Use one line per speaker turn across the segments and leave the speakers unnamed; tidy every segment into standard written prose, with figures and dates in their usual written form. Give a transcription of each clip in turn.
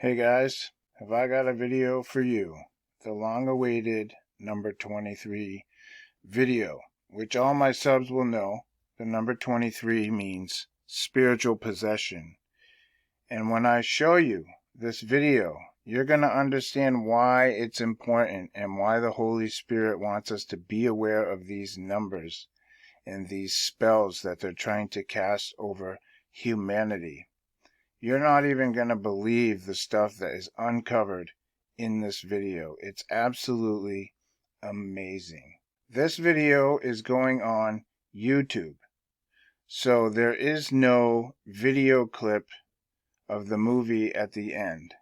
Hey guys, have I got a video for you? The long-awaited number 23 video, which all my subs will know. The number 23 means spiritual possession. And when I show you this video, you're going to understand why it's important and why the Holy Spirit wants us to be aware of these numbers and these spells that they're trying to cast over humanity. You're not even going to believe the stuff that is uncovered in this video. It's absolutely amazing. This video is going on YouTube, so there is no video clip of the movie at the end.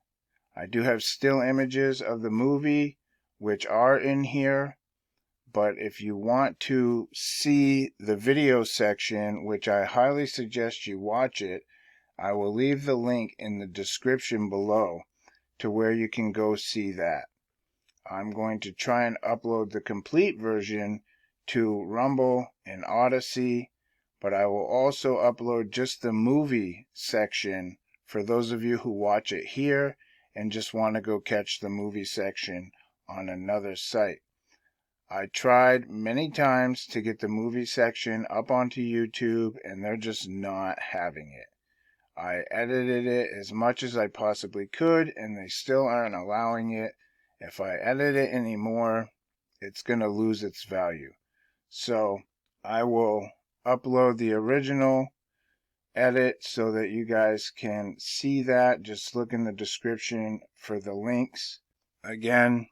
I do have still images of the movie, which are in here, but if you want to see the video section, which I highly suggest you watch it, I will leave the link in the description below to where you can go see that. I'm going to try and upload the complete version to Rumble and Odysee, but I will also upload just the movie section for those of you who watch it here and just want to go catch the movie section on another site. I tried many times to get the movie section up onto YouTube, and they're just not having it. I edited it as much as I possibly could, and they still aren't allowing it. If I edit it anymore, it's going to lose its value. So I will upload the original edit so that you guys can see that. Just look in the description for the links. Again,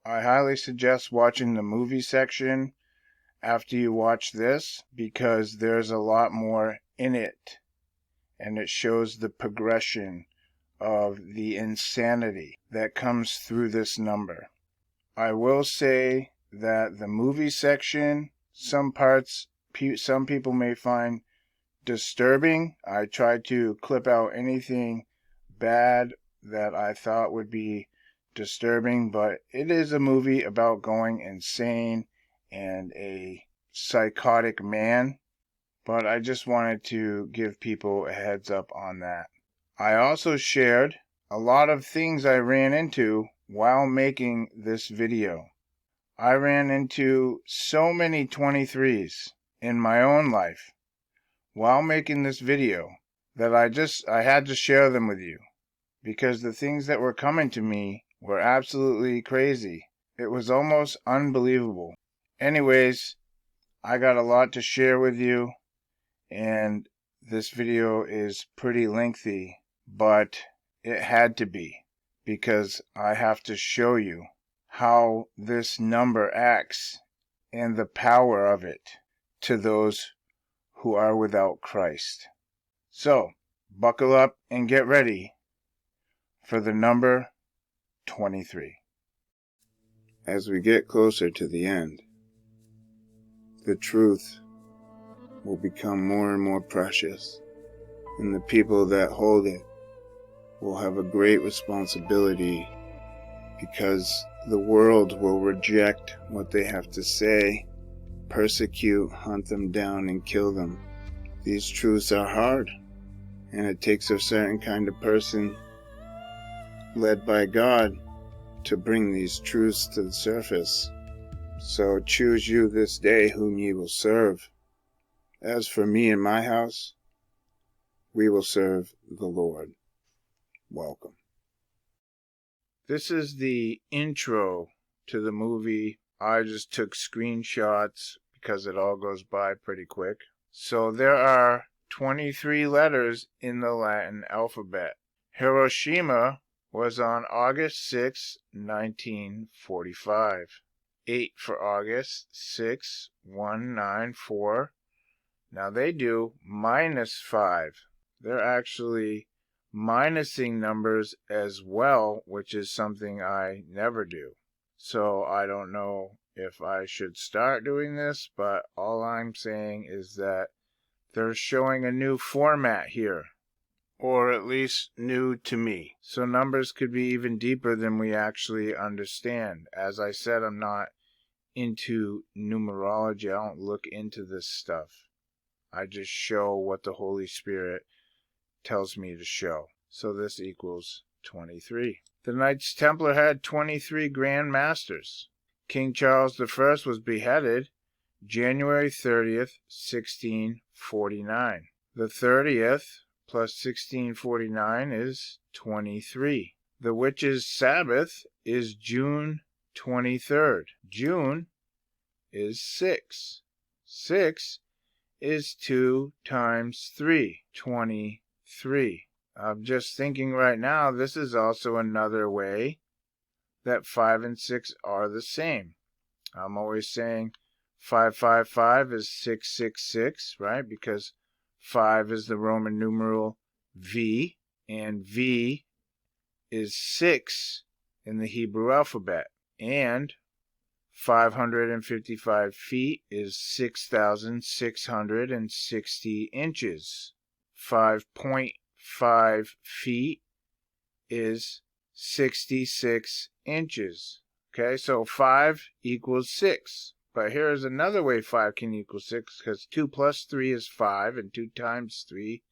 I highly suggest watching the movie section after you watch this, because there's a lot more in it. And it shows the progression of the insanity that comes through this number. I will say that the movie section, some parts, some people may find disturbing. I tried to clip out anything bad that I thought would be disturbing, but it is a movie about going insane and a psychotic man. But I just wanted to give people a heads up on that. I also shared a lot of things I ran into while making this video. I ran into so many 23s in my own life while making this video that I had to share them with you, because the things that were coming to me were absolutely crazy. It was almost unbelievable. Anyways, I got a lot to share with you. And this video is pretty lengthy, but it had to be, because I have to show you how this number acts and the power of it to those who are without Christ. So, buckle up and get ready for the number 23. As we get closer to the end, the truth will become more and more precious, and the people that hold it will have a great responsibility, because the world will reject what they have to say, persecute, hunt them down, and kill them. These truths are hard, and it takes a certain kind of person led by God to bring these truths to the surface. So choose you this day whom ye will serve. As for me and my house, we will serve the Lord. Welcome. This is the intro to the movie. I just took screenshots because it all goes by pretty quick. So there are 23 letters in the Latin alphabet. Hiroshima was on August 6, 1945. 8 for August, 6, 1, 9, 4. Now they do -5. They're actually minusing numbers as well, which is something I never do. So I don't know if I should start doing this, but all I'm saying is that they're showing a new format here, or at least new to me. So numbers could be even deeper than we actually understand. As I said, I'm not into numerology. I don't look into this stuff. I just show what the Holy Spirit tells me to show. So this equals 23. The Knights Templar had 23 Grand Masters. King Charles I was beheaded January 30th, 1649. The 30th plus 1649 is 23. The Witches' Sabbath is June 23rd. June is 6. 6 is 2 times 3, 23. I'm just thinking right now, this is also another way that 5 and 6 are the same. I'm always saying 555 is 666, right? Because 5 is the Roman numeral V, and V is 6 in the Hebrew alphabet. And 555 feet is 6,660 inches. 5.5 feet is 66 inches. Okay, so 5 equals 6. But here's another way 5 can equal 6, because 2 plus 3 is 5, and 2 times 3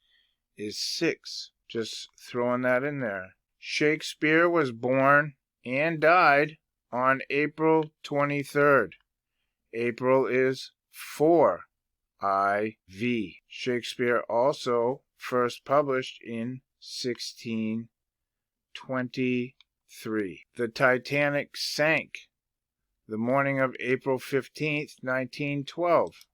is 6. Just throwing that in there. Shakespeare was born and died on April 23rd. April is 4, IV. Shakespeare also first published in 1623. The Titanic sank the morning of April 15th, 1912.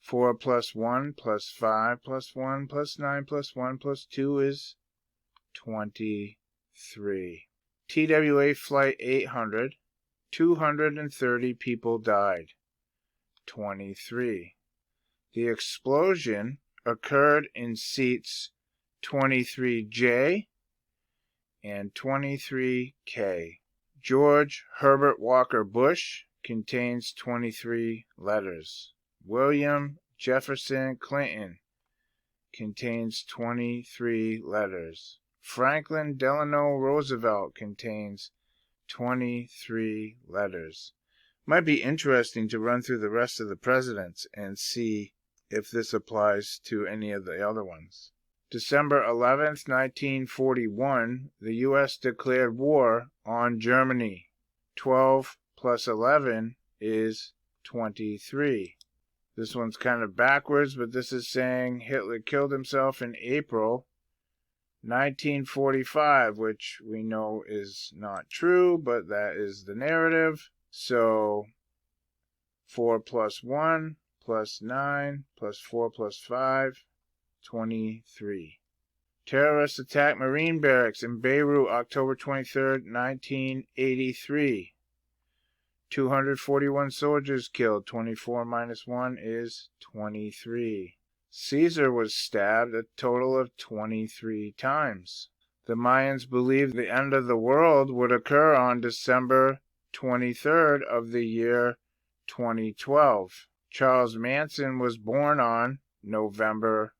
4 plus 1 plus 5 plus 1 plus 9 plus 1 plus 2 is 23. TWA Flight 800, 230 people died. 23. The explosion occurred in seats 23J and 23K. George Herbert Walker Bush contains 23 letters. William Jefferson Clinton contains 23 letters. Franklin Delano Roosevelt contains 23 letters. Might be interesting to run through the rest of the presidents and see if this applies to any of the other ones. December 11th, 1941, the U.S. declared war on Germany. 12 plus 11 is 23. This one's kind of backwards, but this is saying Hitler killed himself in April 1945, which we know is not true, but that is the narrative. So 4 plus 1 plus 9 plus 4 plus 5, 23. Terrorists attack Marine barracks in Beirut, October 23, 1983. 241 soldiers killed. 24 minus 1 is 23. Caesar was stabbed a total of 23 times. The Mayans believed the end of the world would occur on December 23rd of the year 2012. Charles Manson was born on November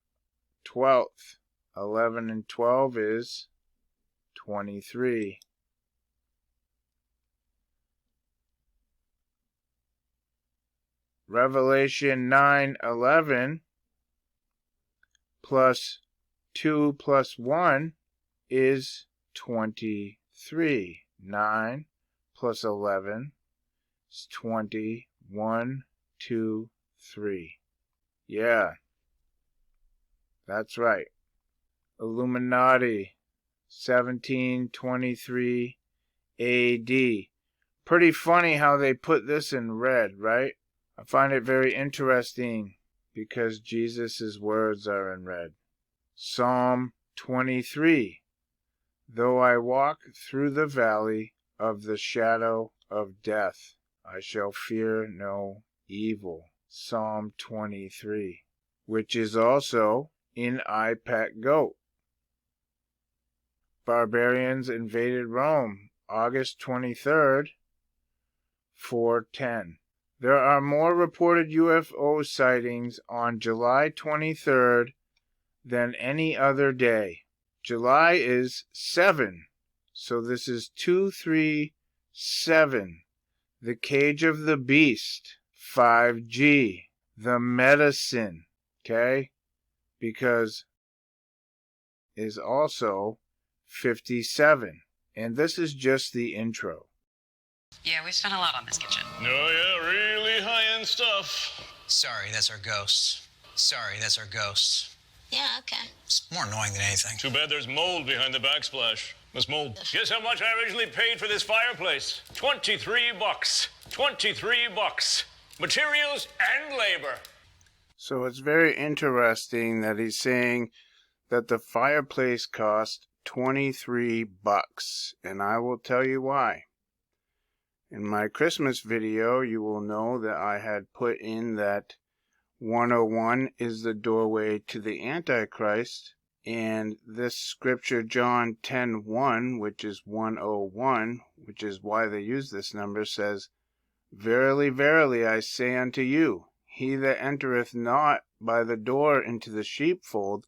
12th. 11 and 12 is 23. Revelation 9:11 plus 2 plus 1 is 23. 9 plus 11 is 20. 1, 2, 3. Yeah, that's right. Illuminati, 1723 AD. Pretty funny how they put this in red, right? I find it very interesting because Jesus' words are in red. Psalm 23. Though I walk through the valley of the shadow of death, I shall fear no evil. Psalm 23, which is also in I Pet Goat. Barbarians invaded Rome, August 23rd, 410. There are more reported UFO sightings on July 23rd than any other day. July is 7, so this is 237. The Cage of the Beast, 5G. The Medicine, okay? Because is also 57. And this is just the intro.
Yeah, we spent a lot on this kitchen.
Oh, yeah, really high-end stuff.
Sorry, that's our ghosts. Sorry, that's our ghosts.
Yeah, okay.
It's more annoying than anything.
Too bad there's mold behind the backsplash. There's mold. Guess how much I originally paid for this fireplace? $23. $23. Materials and labor.
So it's very interesting that he's saying that the fireplace cost $23, and I will tell you why. In my Christmas video, you will know that I had put in that 101 is the doorway to the Antichrist, and this scripture, John 10:1, which is 101, which is why they use this number, says, Verily, verily, I say unto you, he that entereth not by the door into the sheepfold,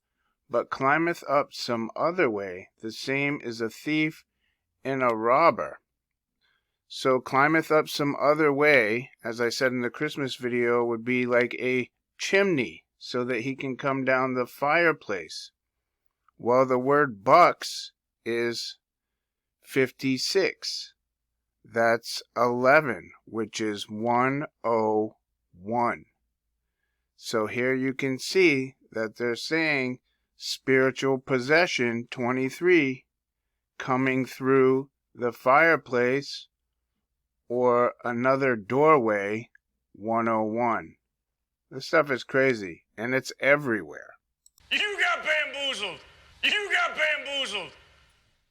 but climbeth up some other way, the same is a thief and a robber. So climbeth up some other way, as I said in the Christmas video, would be like a chimney, so that he can come down the fireplace. Well, the word bucks is 56. That's 11, which is 101. So here you can see that they're saying spiritual possession 23 coming through the fireplace or another doorway 101. This stuff is crazy, and it's everywhere.
You got bamboozled. You got bamboozled.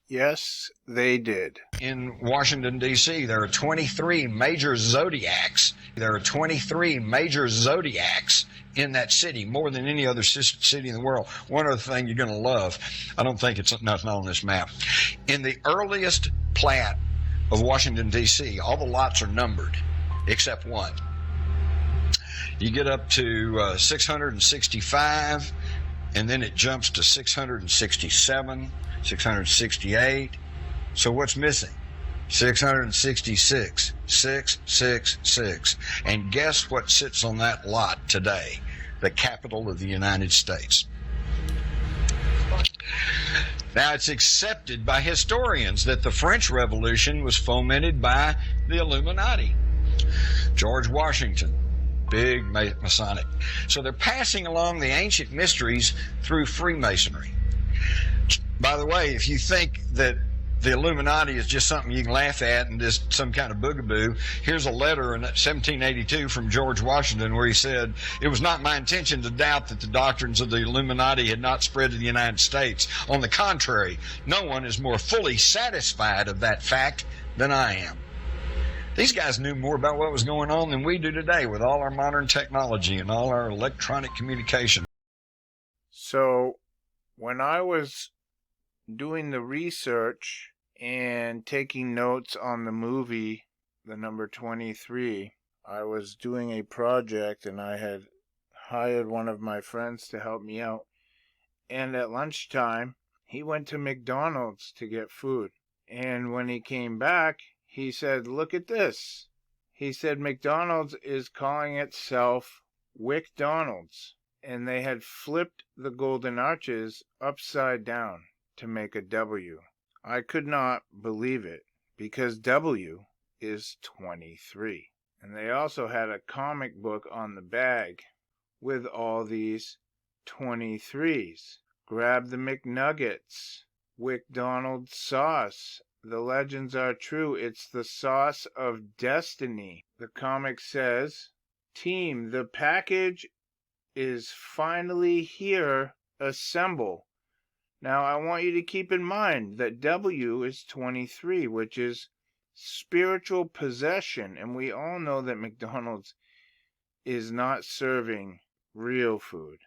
Yes, they did.
In Washington, D.C., there are 23 major zodiacs. There are 23 major zodiacs in that city, more than any other city in the world. One other thing you're going to love, I don't think it's not on this map. In the earliest plat of Washington, D.C., all the lots are numbered, except one. You get up to 665, and then it jumps to 667, 668. So what's missing? 666. 666. And guess what sits on that lot today? The capital of the United States. Now, it's accepted by historians that the French Revolution was fomented by the Illuminati. George Washington, big Masonic. So they're passing along the ancient mysteries through Freemasonry. By the way, if you think that the Illuminati is just something you can laugh at and just some kind of boogaboo, here's a letter in 1782 from George Washington where he said, "It was not my intention to doubt that the doctrines of the Illuminati had not spread to the United States. On the contrary, no one is more fully satisfied of that fact than I am." These guys knew more about what was going on than we do today with all our modern technology and all our electronic communication.
So, when I was doing the research and taking notes on the movie, the number 23, I was doing a project and I had hired one of my friends to help me out. And at lunchtime, he went to McDonald's to get food. And when he came back, he said, "Look at this." He said McDonald's is calling itself WickDonald's. And they had flipped the golden arches upside down to make a W. I could not believe it, because W is 23. And they also had a comic book on the bag with all these 23s. Grab the McNuggets. WickDonald's sauce. The legends are true. It's the sauce of destiny. The comic says, "Team, the package is finally here. Assemble." Now, I want you to keep in mind that W is 23, which is spiritual possession. And we all know that McDonald's is not serving real food.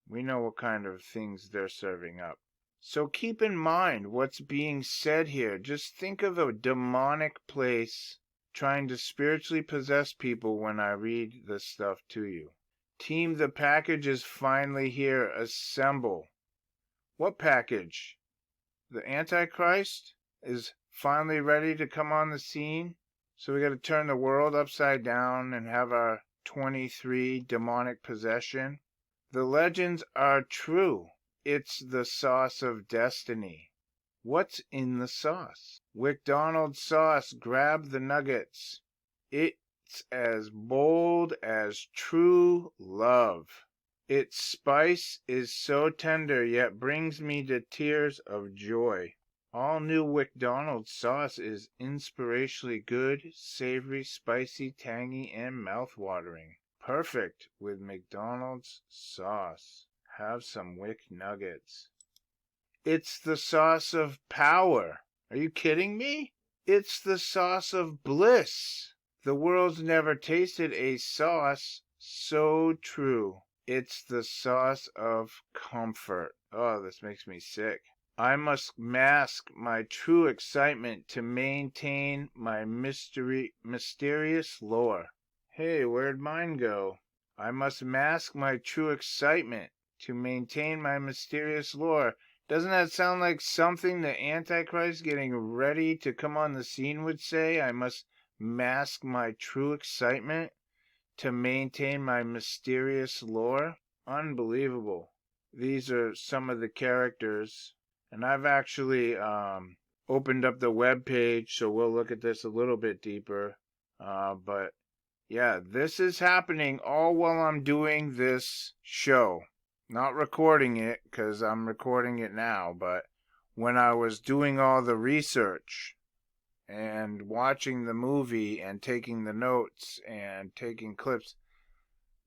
We know what kind of things they're serving up. So keep in mind what's being said here. Just think of a demonic place trying to spiritually possess people when I read this stuff to you. Team, the package is finally here. Assemble. What package? The Antichrist is finally ready to come on the scene? So we got to turn the world upside down and have our 23 demonic possession? The legends are true. It's the sauce of destiny. What's in the sauce? McDonald's sauce, grab the nuggets. It's as bold as true love. Its spice is so tender, yet brings me to tears of joy. All new McDonald's sauce is inspirationally good, savory, spicy, tangy, and mouth-watering. Perfect with McDonald's sauce. Have some Wick Nuggets. It's the sauce of power. Are you kidding me? It's the sauce of bliss. The world's never tasted a sauce so true. It's the sauce of comfort. Oh, this makes me sick. I must mask my true excitement to maintain my mysterious lore. Hey, where'd mine go? I must mask my true excitement to maintain my mysterious lore. Doesn't that sound like something the Antichrist getting ready to come on the scene would say? I must mask my true excitement to maintain my mysterious lore? Unbelievable. These are some of the characters. And I've actually opened up the web page, so we'll look at this a little bit deeper. But yeah, this is happening all while I'm doing this show. Not recording it, because I'm recording it now, but when I was doing all the research and watching the movie and taking the notes and taking clips,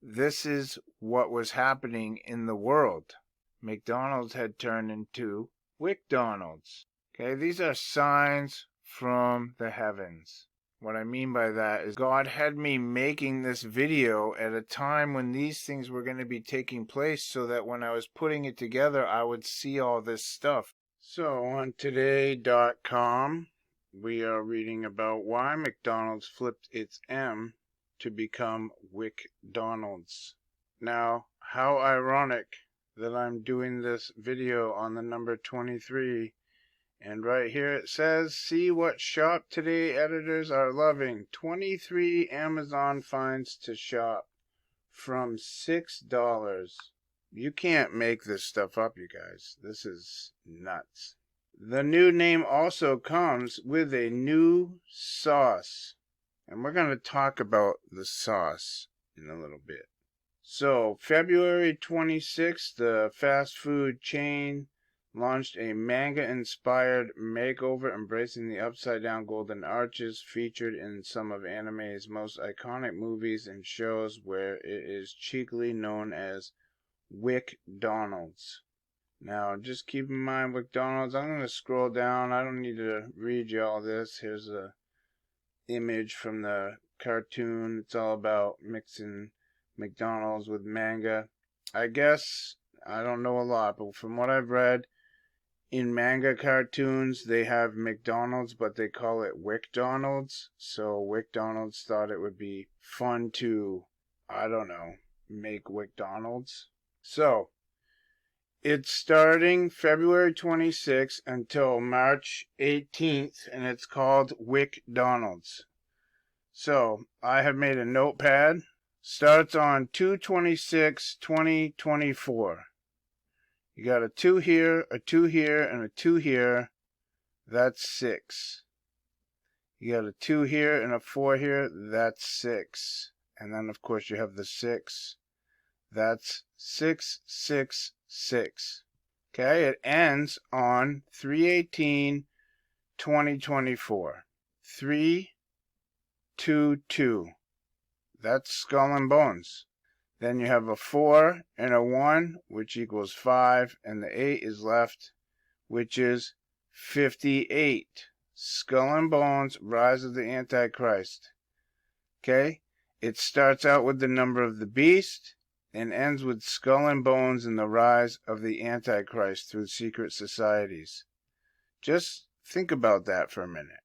this is what was happening in the world. McDonald's had turned into McDonald's. Okay, these are signs from the heavens. What I mean by that is God had me making this video at a time when these things were going to be taking place so that when I was putting it together, I would see all this stuff. So on today.com, we are reading about why McDonald's flipped its M to become WickDonald's. Now, how ironic that I'm doing this video on the number 23, and right here it says, see what Shop Today editors are loving. 23 Amazon finds to shop from $6. You can't make this stuff up, you guys. This is nuts. The new name also comes with a new sauce, and we're going to talk about the sauce in a little bit. So, February 26th, the fast food chain launched a manga-inspired makeover embracing the upside-down golden arches featured in some of anime's most iconic movies and shows, where it is cheekily known as WickDonald's. Now, just keep in mind McDonald's. I'm going to scroll down. I don't need to read you all this. Here's a image from the cartoon. It's all about mixing McDonald's with manga. I guess, I don't know a lot, but from what I've read, in manga cartoons, they have McDonald's, but they call it WickDonald's. So WickDonald's thought it would be fun to, I don't know, make McDonald's. So, it's starting February 26th until March 18th, and it's called WickDonald's. So, I have made a notepad. Starts on 2/26/2024. You got a 2 here, a 2 here, and a 2 here. That's 6. You got a 2 here and a 4 here. That's 6. And then, of course, you have the 6. That's 666. Okay, it ends on 3/18/2024. 322. That's skull and bones. Then you have a 4 and a 1, which equals 5, and the 8 is left, which is 58. Skull and Bones, Rise of the Antichrist. Okay? It starts out with the number of the beast and ends with Skull and Bones and the rise of the Antichrist through secret societies. Just think about that for a minute.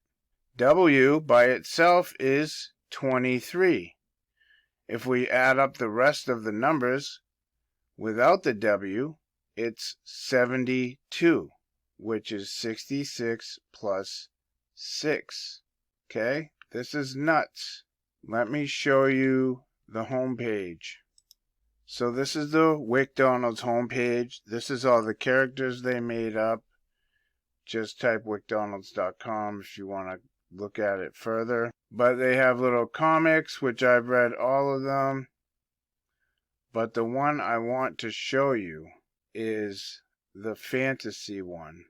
W by itself is 23. If we add up the rest of the numbers without the W, it's 72, which is 66 plus 6. Okay? This is nuts. Let me show you the home page. So this is the WickDonald's homepage. This is all the characters they made up. Just type wickdonalds.com if you want to look at it further. But they have little comics, which I've read all of them. But the one I want to show you is the fantasy one.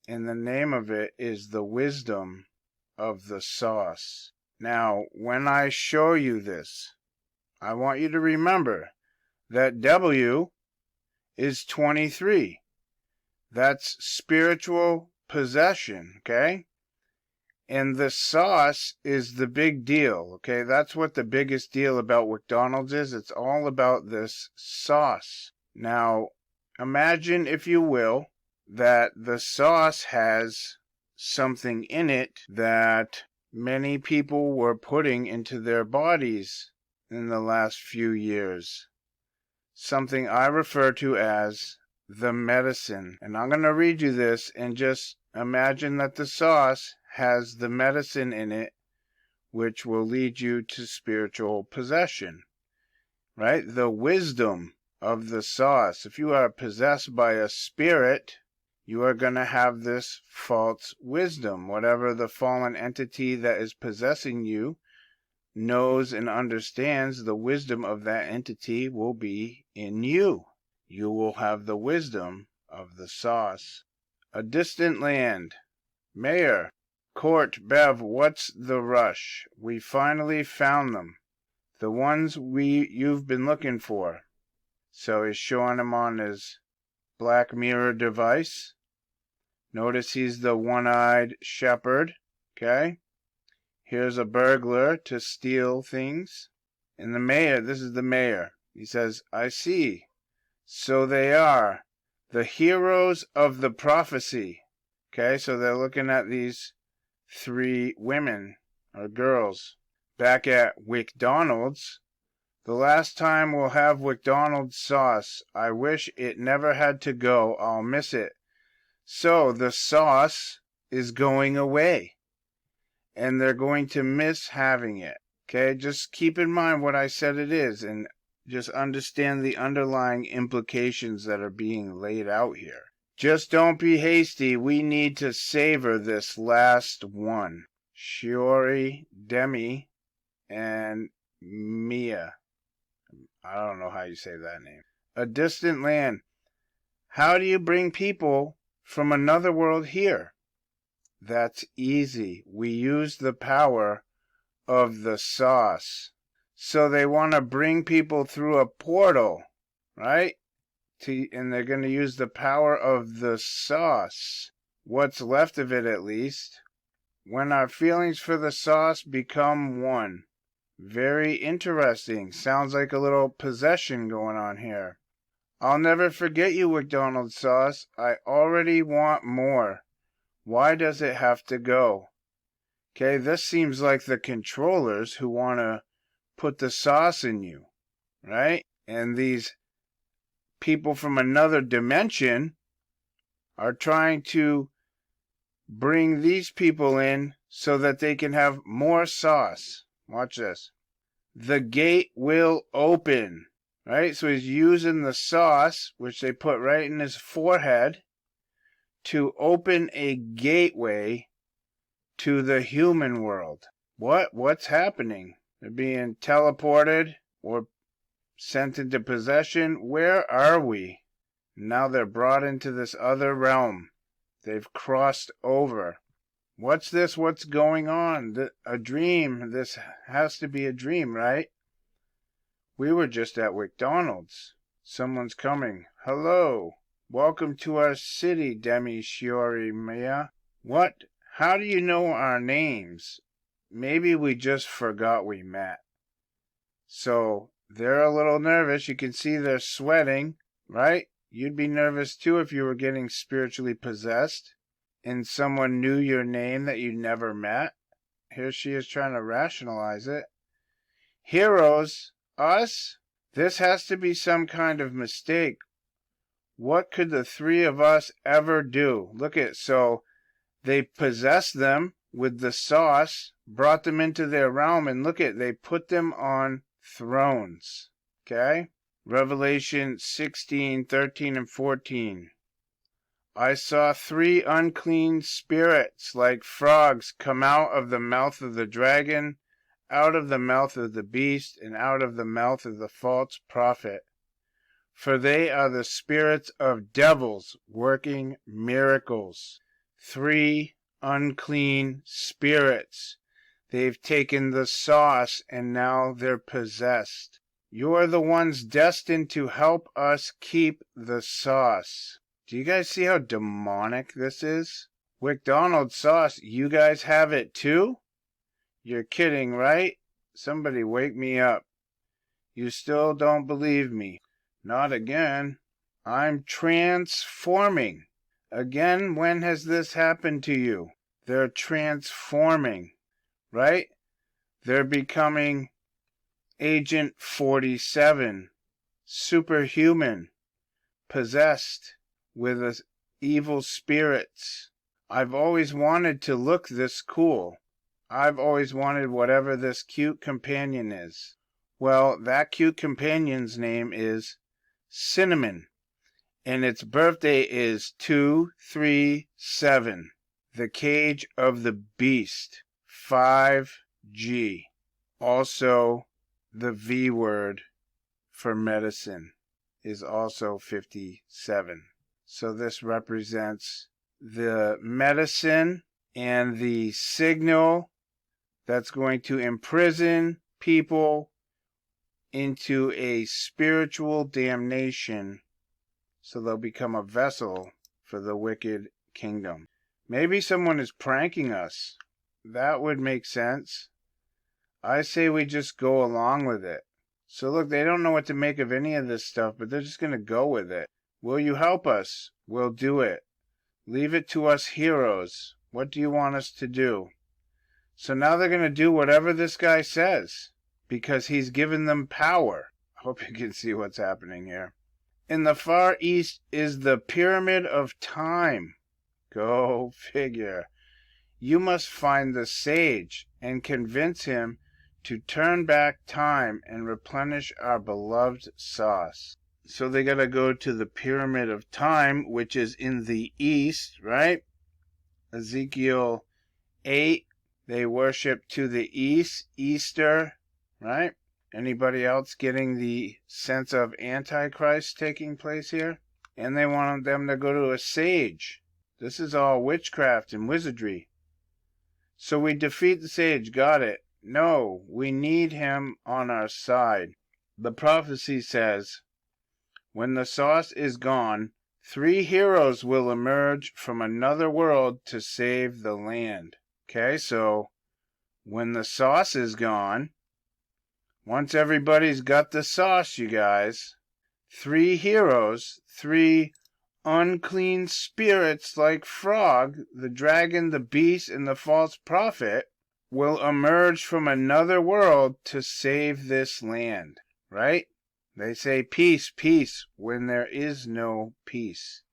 And the name of it is The Wisdom of the Sauce. Now, when I show you this, I want you to remember that W is 23. That's spiritual possession, okay? And the sauce is the big deal, okay? That's what the biggest deal about McDonald's is. It's all about this sauce. Now, imagine, if you will, that the sauce has something in it that many people were putting into their bodies in the last few years. Something I refer to as the medicine. And I'm going to read you this, and just imagine that the sauce has the medicine in it, which will lead you to spiritual possession. Right? The wisdom of the sauce. If you are possessed by a spirit, you are going to have this false wisdom. Whatever the fallen entity that is possessing you knows and understands, the wisdom of that entity will be in you. You will have the wisdom of the sauce. A distant land. Mayor. Court. Bev, what's the rush? We finally found them. The ones you've been looking for. So he's showing him on his Black Mirror device. Notice he's the one-eyed shepherd. Okay? Here's a burglar to steal things. And the mayor, this is the mayor. He says, I see. So they are the heroes of the prophecy. Okay, so they're looking at these 3 women or girls. Back at McDonald's. The last time we'll have McDonald's sauce. I wish it never had to go. I'll miss it. So the sauce is going away. And they're going to miss having it. Okay, just keep in mind what I said it is, and just understand the underlying implications that are being laid out here. Just don't be hasty. We need to savor this last one. Shiori, Demi, and Mia. I don't know how you say that name. A distant land. How do you bring people from another world here? That's easy. We use the power of the sauce. So they want to bring people through a portal, right? And they're going to use the power of the sauce. What's left of it, at least. When our feelings for the sauce become one. Very interesting. Sounds like a little possession going on here. I'll never forget you, McDonald's sauce. I already want more. Why does it have to go? Okay, this seems like the controllers who want to put the sauce in you, right? And these people from another dimension are trying to bring these people in so that they can have more sauce. Watch this. The gate will open, right? So he's using the sauce, which they put right in his forehead, to open a gateway to the human world. What's happening? They're being teleported or sent into possession. Where are we? Now they're brought into this other realm. They've crossed over. What's this? What's going on? A dream. This has to be a dream, right? We were just at McDonald's. Someone's coming. Hello. Welcome to our city, Demi, Shiori, Mia. What? How do you know our names? Maybe we just forgot we met. So, they're a little nervous. You can see they're sweating, right? You'd be nervous too if you were getting spiritually possessed and someone knew your name that you never met. Here she is trying to rationalize it. Heroes? Us? This has to be some kind of mistake. What could the 3 of us ever do? Look at, so they possessed them with the sauce, brought them into their realm, and look at, they put them on thrones. Okay? Revelation 16, 13, and 14. I saw 3 unclean spirits like frogs come out of the mouth of the dragon, out of the mouth of the beast, and out of the mouth of the false prophet. For they are the spirits of devils working miracles. 3 unclean spirits. They've taken the sauce and now they're possessed. You're the ones destined to help us keep the sauce. Do you guys see how demonic this is? McDonald's sauce, you guys have it too? You're kidding, right? Somebody wake me up. You still don't believe me. Not again. I'm transforming. Again, when has this happened to you? They're transforming, right? They're becoming Agent 47, superhuman, possessed with evil spirits. I've always wanted to look this cool. I've always wanted whatever this cute companion is. Well, that cute companion's name is Cinnamon, and its birthday is 237. The Cage of the Beast, 5G. Also, the V word for medicine is also 57. So this represents the medicine and the signal that's going to imprison people into a spiritual damnation, so they'll become a vessel for the wicked kingdom. Maybe someone is pranking us. That would make sense. I say we just go along with it. So look, they don't know what to make of any of this stuff, but they're just going to go with it. Will you help us? We'll do it. Leave it to us heroes. What do you want us to do? So now they're going to do whatever this guy says, because he's given them power. I hope you can see what's happening here. In the far east is the Pyramid of Time. Go figure. You must find the sage and convince him to turn back time and replenish our beloved sauce. So they got to go to the Pyramid of Time, which is in the east, right? Ezekiel 8, they worship to the east, Easter, right? Anybody else getting the sense of Antichrist taking place here? And they want them to go to a sage. This is all witchcraft and wizardry. So we defeat the sage, got it. No, we need him on our side. The prophecy says, when the sauce is gone, 3 heroes will emerge from another world to save the land. Okay, so when the sauce is gone, once everybody's got the sauce, you guys, 3 heroes, 3 unclean spirits like Frog, the dragon, the beast, and the false prophet will emerge from another world to save this land, right? They say peace, peace, when there is no peace.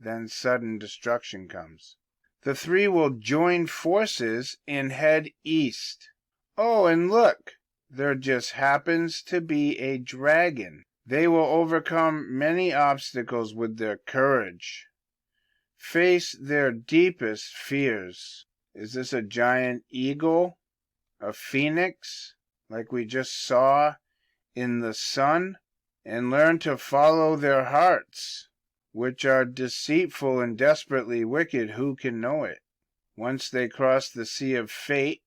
Then sudden destruction comes. The 3 will join forces and head east. Oh, and look, there just happens to be a dragon. They will overcome many obstacles with their courage, face their deepest fears. Is this a giant eagle? A phoenix, like we just saw in the sun? And learn to follow their hearts, which are deceitful and desperately wicked. Who can know it? Once they cross the sea of fate,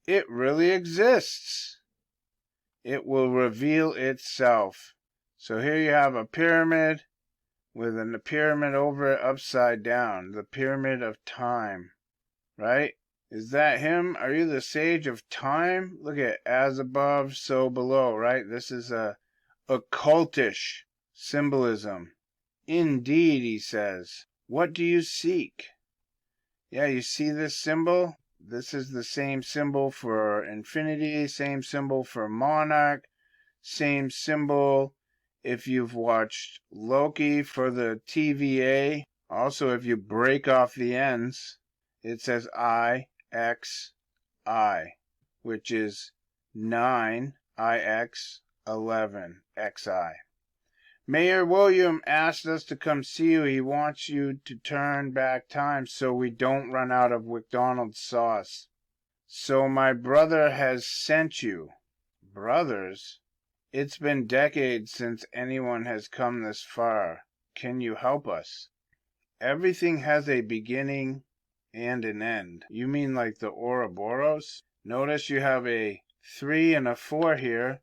it really exists. It will reveal itself. So here you have a pyramid with a pyramid over it upside down. The Pyramid of Time, right? Is that him? Are you the sage of time? Look at as above, so below, right? This is a occultish symbolism. Indeed, he says. What do you seek? Yeah, you see this symbol? This is the same symbol for infinity, same symbol for monarch, same symbol if you've watched Loki for the TVA. Also, if you break off the ends, it says IXI, which is 9IX 11 XI. Mayor William asked us to come see you. He wants you to turn back time so we don't run out of McDonald's sauce. So my brother has sent you. Brothers? It's been decades since anyone has come this far. Can you help us? Everything has a beginning and an end. You mean like the Ouroboros? Notice you have a 3 and a 4 here.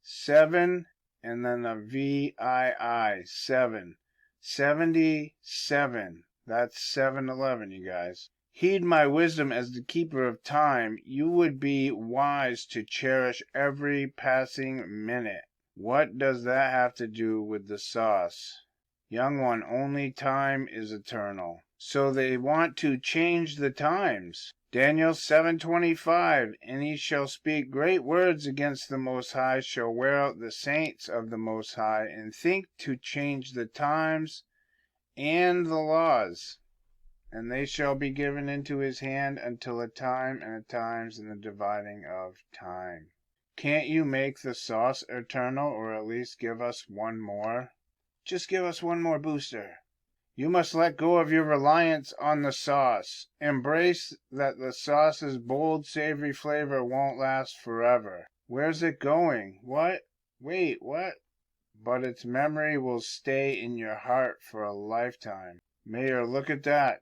7 and then a VII. 7. 77. That's 7-Eleven, you guys. Heed my wisdom as the keeper of time. You would be wise to cherish every passing minute. What does that have to do with the sauce? Young one, only time is eternal. So they want to change the times. Daniel 7:25, and he shall speak great words against the Most High, shall wear out the saints of the Most High, and think to change the times and the laws. And they shall be given into his hand until a time and a times and the dividing of time. Can't you make the sauce eternal, or at least give us one more? Just give us one more booster. You must let go of your reliance on the sauce. Embrace that the sauce's bold, savory flavor won't last forever. Where's it going? What? Wait, what? But its memory will stay in your heart for a lifetime. Mayor, look at that.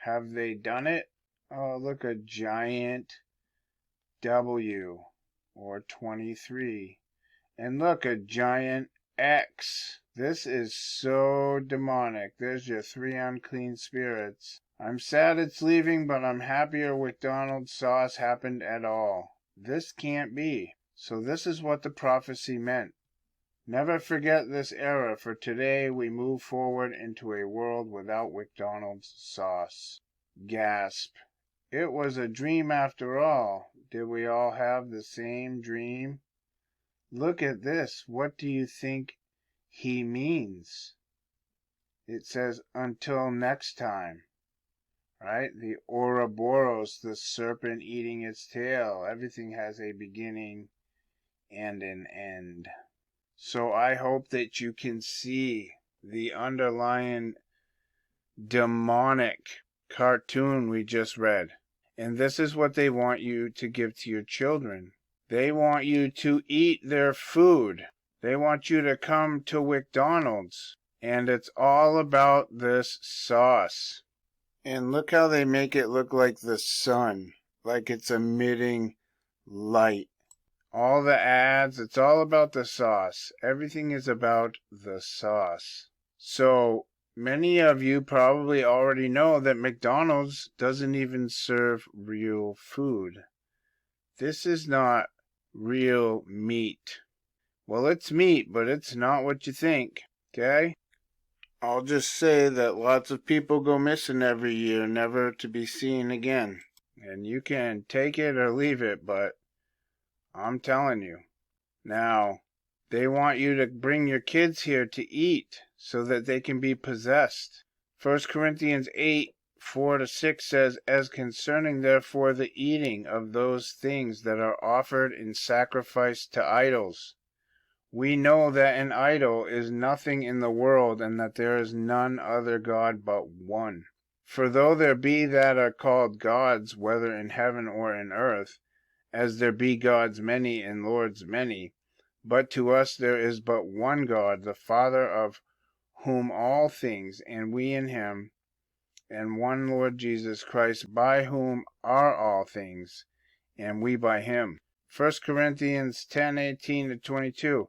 Have they done it? Oh, look, a giant W, or 23. And look, a giant X. This is so demonic. There's your 3 unclean spirits. I'm sad it's leaving, but I'm happier McDonald's sauce happened at all. This can't be. So this is what the prophecy meant. Never forget this era, for today we move forward into a world without McDonald's sauce. Gasp. It was a dream after all. Did we all have the same dream? Look at this. What do you think he means? It says, until next time. Right? The Ouroboros, the serpent eating its tail. Everything has a beginning and an end. So I hope that you can see the underlying demonic cartoon we just read. And this is what they want you to give to your children. They want you to eat their food. They want you to come to McDonald's. And it's all about this sauce. And look how they make it look like the sun. Like it's emitting light. All the ads, it's all about the sauce. Everything is about the sauce. So many of you probably already know that McDonald's doesn't even serve real food. This is not real meat. Well, it's meat, but it's not what you think, okay? I'll just say that lots of people go missing every year, never to be seen again. And you can take it or leave it, but I'm telling you. Now, they want you to bring your kids here to eat so that they can be possessed. 1 Corinthians 8:4-6 says, as concerning therefore the eating of those things that are offered in sacrifice to idols, we know that an idol is nothing in the world, and that there is none other God but one. For though there be that are called gods, whether in heaven or in earth, as there be gods many and lords many, but to us there is but one God, the Father, of whom all things, and we in him, and one Lord Jesus Christ, by whom are all things, and we by him. 1 Corinthians 10:18-22.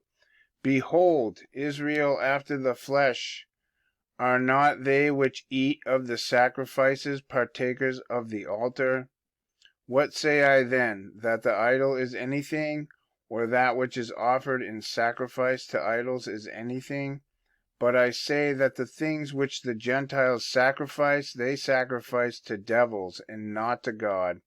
Behold, Israel after the flesh, are not they which eat of the sacrifices partakers of the altar? What say I then, that the idol is anything, or that which is offered in sacrifice to idols is anything? But I say that the things which the Gentiles sacrifice, they sacrifice to devils, and not to God.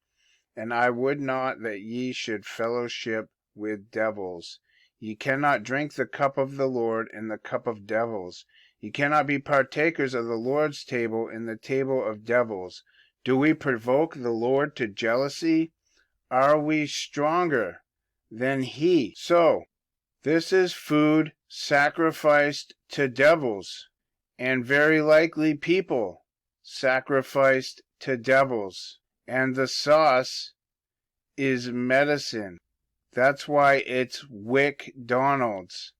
And I would not that ye should fellowship with devils. Ye cannot drink the cup of the Lord and the cup of devils. Ye cannot be partakers of the Lord's table and the table of devils. Do we provoke the Lord to jealousy? Are we stronger than he? So, this is food sacrificed to devils, and very likely people sacrificed to devils. And the sauce is medicine. That's why it's WickDonald's.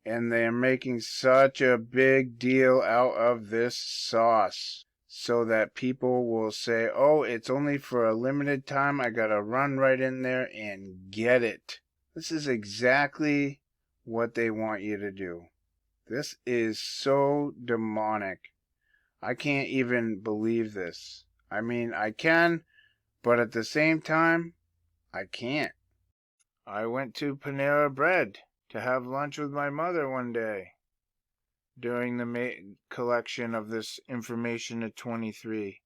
And they're making such a big deal out of this sauce, so that people will say, oh, it's only for a limited time. I gotta run right in there and get it. This is exactly what they want you to do. This is so demonic. I can't even believe this. I mean, I can, but at the same time, I can't. I went to Panera Bread to have lunch with my mother one day during the collection of this information at 23.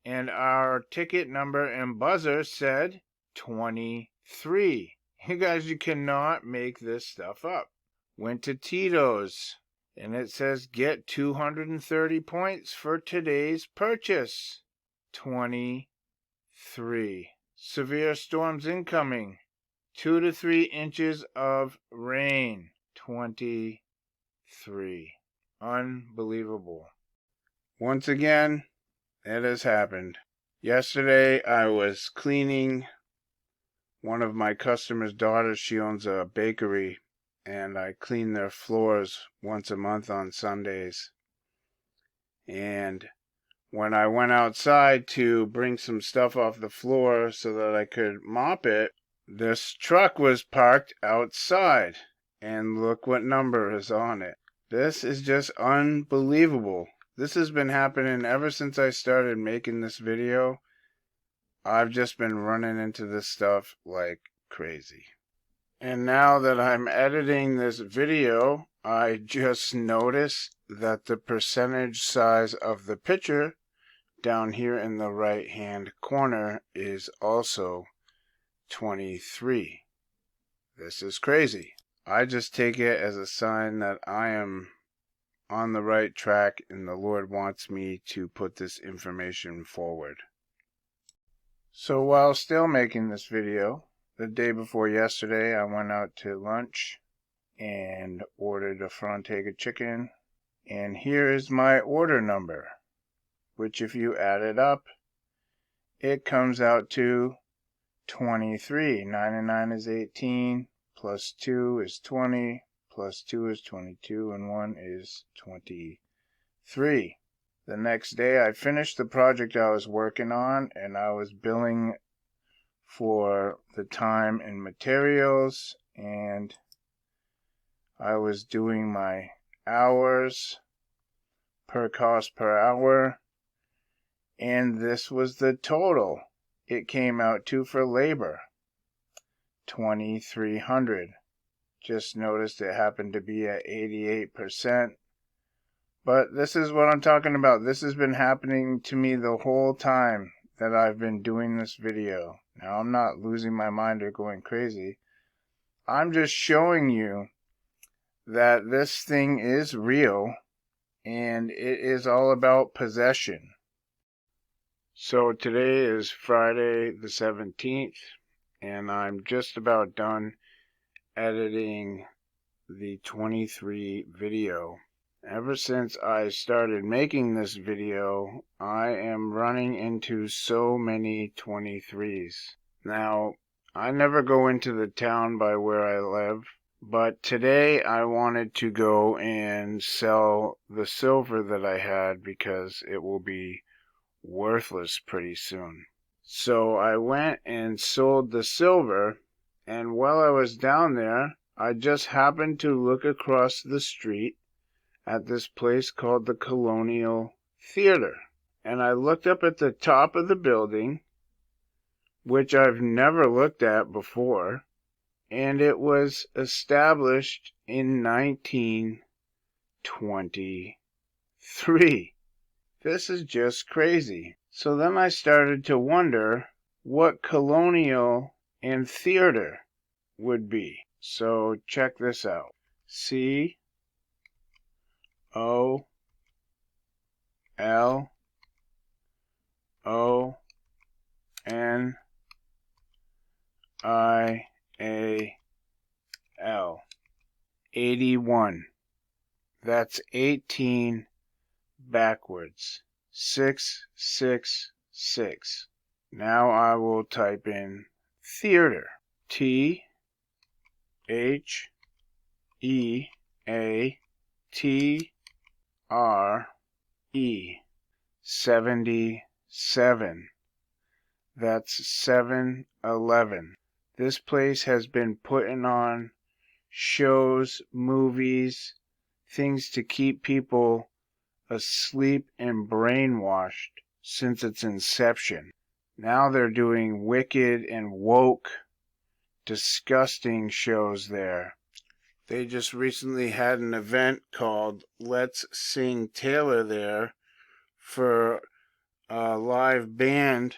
And our ticket number and buzzer said 23. You guys, you cannot make this stuff up. Went to Tito's, and it says get 230 points for today's purchase. 23. Severe storms incoming. 2 to 3 inches of rain. 23. Unbelievable. Once again, it has happened. Yesterday, I was cleaning one of my customer's daughters. She owns a bakery, and I clean their floors once a month on Sundays. And when I went outside to bring some stuff off the floor so that I could mop it, this truck was parked outside, and look what number is on it. This is just unbelievable. This has been happening ever since I started making this video. I've just been running into this stuff like crazy. And now that I'm editing this video, I just noticed that the percentage size of the picture down here in the right hand corner is also 23. This is crazy. I just take it as a sign that I am on the right track and the Lord wants me to put this information forward. So while still making this video, the day before yesterday I went out to lunch and ordered a Frontega chicken, and here is my order number, which if you add it up, it comes out to 23. 99 is 18, plus 2 is 20, plus 2 is 22, and 1 is 23. The next day I finished the project I was working on, and I was billing for the time and materials, and I was doing my hours per cost per hour, and this was the total it came out to for labor, $2,300. Just noticed it happened to be at 88%. But this is what I'm talking about. This has been happening to me the whole time that I've been doing this video. Now, I'm not losing my mind or going crazy. I'm just showing you that this thing is real, and it is all about possession. So today is Friday the 17th, and I'm just about done editing the 23 video. Ever since I started making this video, I am running into so many 23s. Now, I never go into the town by where I live, but today I wanted to go and sell the silver that I had because it will be worthless pretty soon. So I went and sold the silver, and while I was down there, I just happened to look across the street at this place called the Colonial Theater. And I looked up at the top of the building, which I've never looked at before, and it was established in 1923. This is just crazy. So then I started to wonder what colonial and theater would be. So check this out. COLONIAL. 81. That's 18 backwards. 666. Now I will type in theater. Theatre. 77. That's 711. This place has been putting on shows, movies, things to keep people asleep and brainwashed since its inception. Now they're doing wicked and woke, disgusting shows there. They just recently had an event called Let's Sing Taylor there for a live band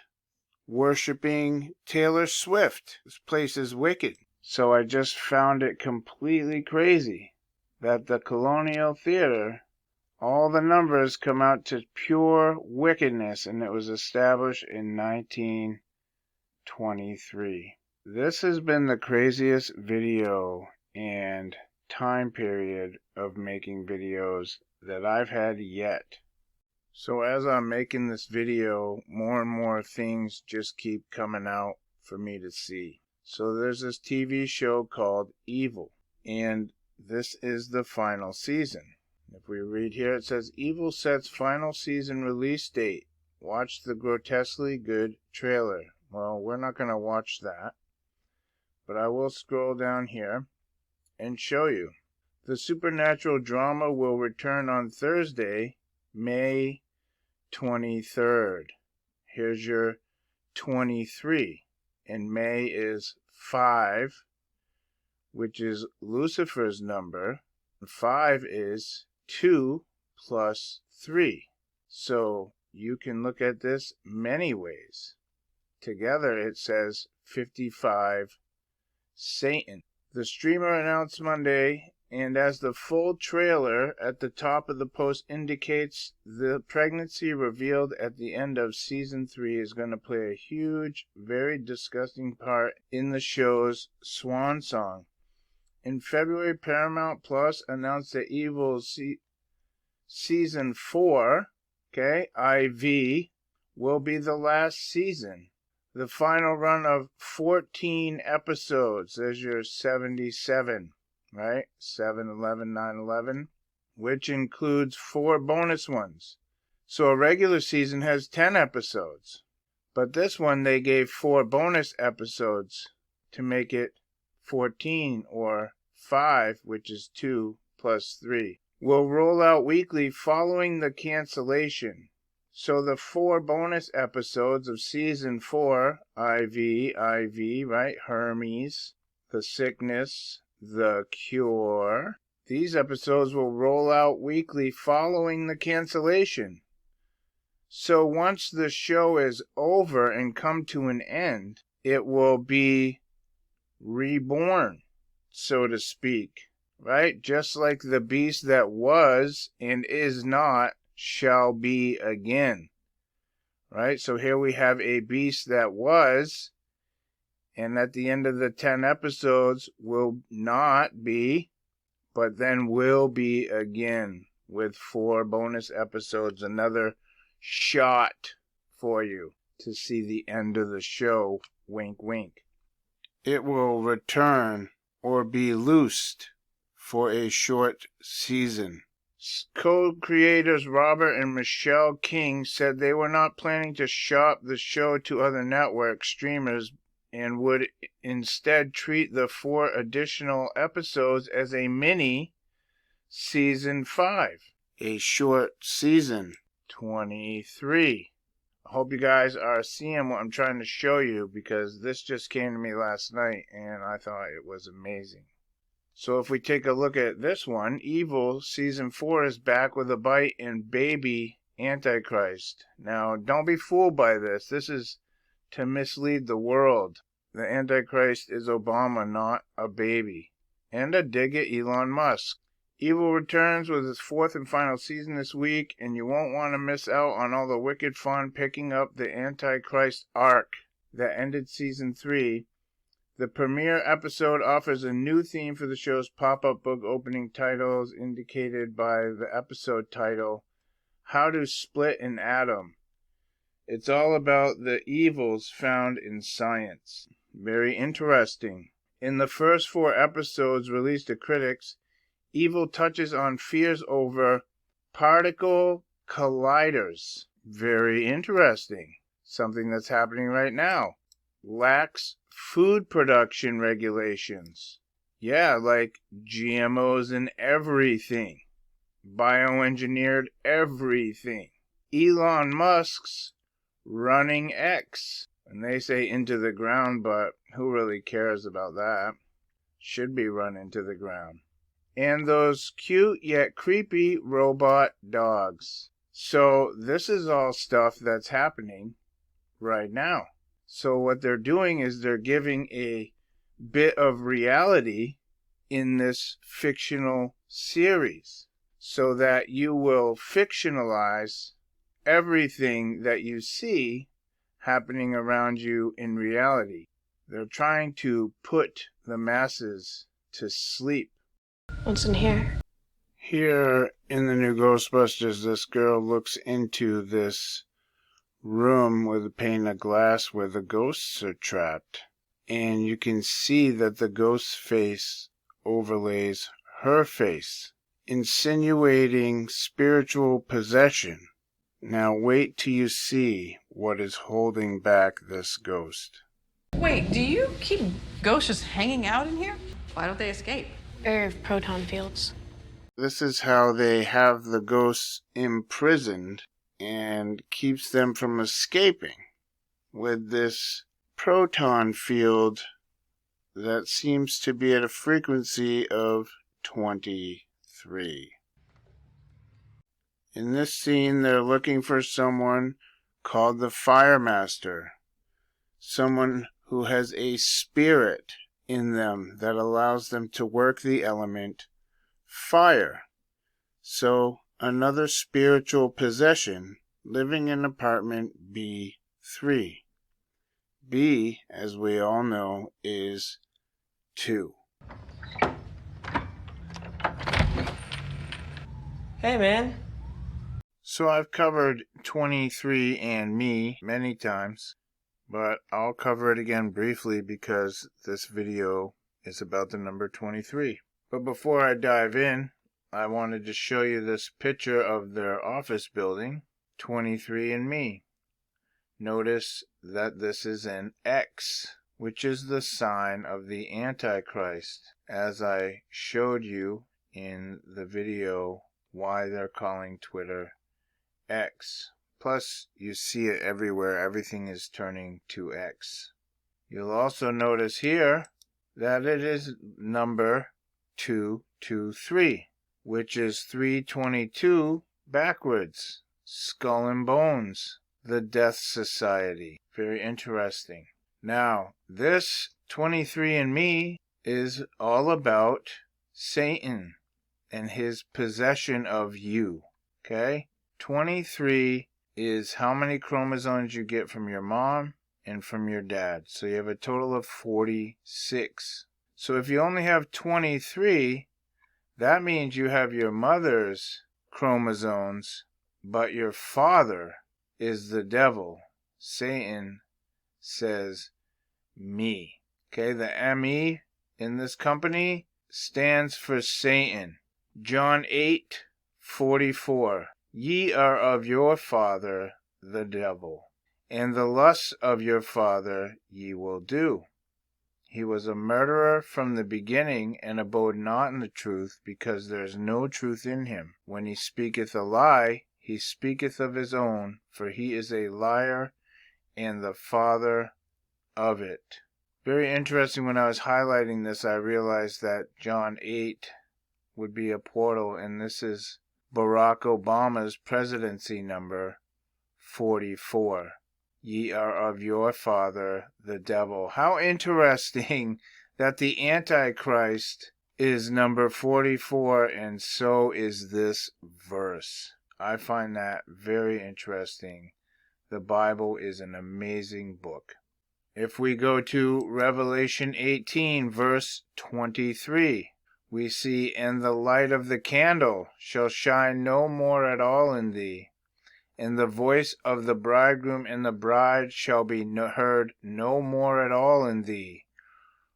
worshiping Taylor Swift. This place is wicked. So I just found it completely crazy that the Colonial Theater, all the numbers come out to pure wickedness, and it was established in 1923. This has been the craziest video and time period of making videos that I've had yet. So as I'm making this video, more and more things just keep coming out for me to see. So there's this TV show called Evil, and this is the final season. If we read here, it says, Evil sets final season release date. Watch the grotesquely good trailer. Well, we're not going to watch that, but I will scroll down here and show you. The supernatural drama will return on Thursday, May 23rd. Here's your 23. And May is 5, which is Lucifer's number. 5 is 2 plus 3. So you can look at this many ways. Together it says 55 Satan. The streamer announced Monday, and as the full trailer at the top of the post indicates, the pregnancy revealed at the end of season 3 is going to play a huge, very disgusting part in the show's swan song. In February, Paramount Plus announced that Evil season 4, IV, will be the last season. The final run of 14 episodes. There's your 77, right? 7/11, 9/11, which includes 4 bonus ones. So a regular season has 10 episodes. But this one, they gave 4 bonus episodes to make it 14, or 5, which is 2 plus 3. Will roll out weekly following the cancellation. So the 4 bonus episodes of season 4, IV, right? Hermes, The Sickness, The Cure. These episodes will roll out weekly following the cancellation. So once the show is over and come to an end, it will be reborn, so to speak, right? Just like the beast that was and is not shall be again, right? So here we have a beast that was, and at the end of the 10 episodes will not be, but then will be again with 4 bonus episodes, another shot for you to see the end of the show, wink wink. It will return or be loosed for a short season. Co-creators Robert and Michelle King said they were not planning to shop the show to other network streamers and would instead treat the 4 additional episodes as a mini season 5, a short season 23. I hope you guys are seeing what I'm trying to show you, because this just came to me last night and I thought it was amazing. So if we take a look at this one, Evil Season 4 is back with a bite and baby Antichrist. Now, don't be fooled by this. This is to mislead the world. The Antichrist is Obama, not a baby. And a dig at Elon Musk. Evil returns with its 4th and final season this week, and you won't want to miss out on all the wicked fun picking up the Antichrist arc that ended Season 3. The premiere episode offers a new theme for the show's pop-up book opening titles, indicated by the episode title, How to Split an Atom. It's all about the evils found in science. Very interesting. In the first 4 episodes released to critics, Evil touches on fears over particle colliders. Very interesting. Something that's happening right now. Lax food production regulations. Yeah, like GMOs in everything. Bioengineered everything. Elon Musk's running X. And they say into the ground, but who really cares about that? Should be run into the ground. And those cute yet creepy robot dogs. So this is all stuff that's happening right now. So what they're doing is they're giving a bit of reality in this fictional series so that you will fictionalize everything that you see happening around you in reality. They're trying to put the masses to sleep.
What's in here?
Here in the new Ghostbusters, this girl looks into this room with a pane of glass where the ghosts are trapped. And you can see that the ghost's face overlays her face, insinuating spiritual possession. Now wait till you see what is holding back this ghost.
Wait, do you keep ghosts just hanging out in here? Why don't they escape?
Area of proton fields.
This is how they have the ghosts imprisoned and keeps them from escaping with this proton field that seems to be at a frequency of 23. In this scene, they're looking for someone called the Fire Master, someone who has a spirit in them that allows them to work the element fire. So, another spiritual possession living in apartment B3. B, as we all know, is 2.
Hey, man.
So I've covered 23 and Me many times, but I'll cover it again briefly because this video is about the number 23. But before I dive in, I wanted to show you this picture of their office building, 23 and Me. Notice that this is an X, which is the sign of the Antichrist, as I showed you in the video why they're calling Twitter X. Plus, you see it everywhere. Everything is turning to X. You'll also notice here that it is number 223, which is 322 backwards. Skull and Bones, the Death Society. Very interesting. Now, this 23andMe is all about Satan and his possession of you. Okay? 23 is how many chromosomes you get from your mom and from your dad. So you have a total of 46. So if you only have 23, that means you have your mother's chromosomes, but your father is the devil. Satan says me. Okay, the ME in this company stands for Satan. John 8:44. Ye are of your father the devil, and the lusts of your father ye will do. He was a murderer from the beginning, and abode not in the truth, because there is no truth in him. When he speaketh a lie, he speaketh of his own, for he is a liar and the father of it. Very interesting. When I was highlighting this, I realized that John 8 would be a portal, and this is Barack Obama's presidency number 44. Ye are of your father, the devil. How interesting that the Antichrist is number 44, and so is this verse. I find that very interesting. The Bible is an amazing book. If we go to Revelation 18, verse 23, we see, "And the light of the candle shall shine no more at all in thee, and the voice of the bridegroom and the bride shall be heard no more at all in thee.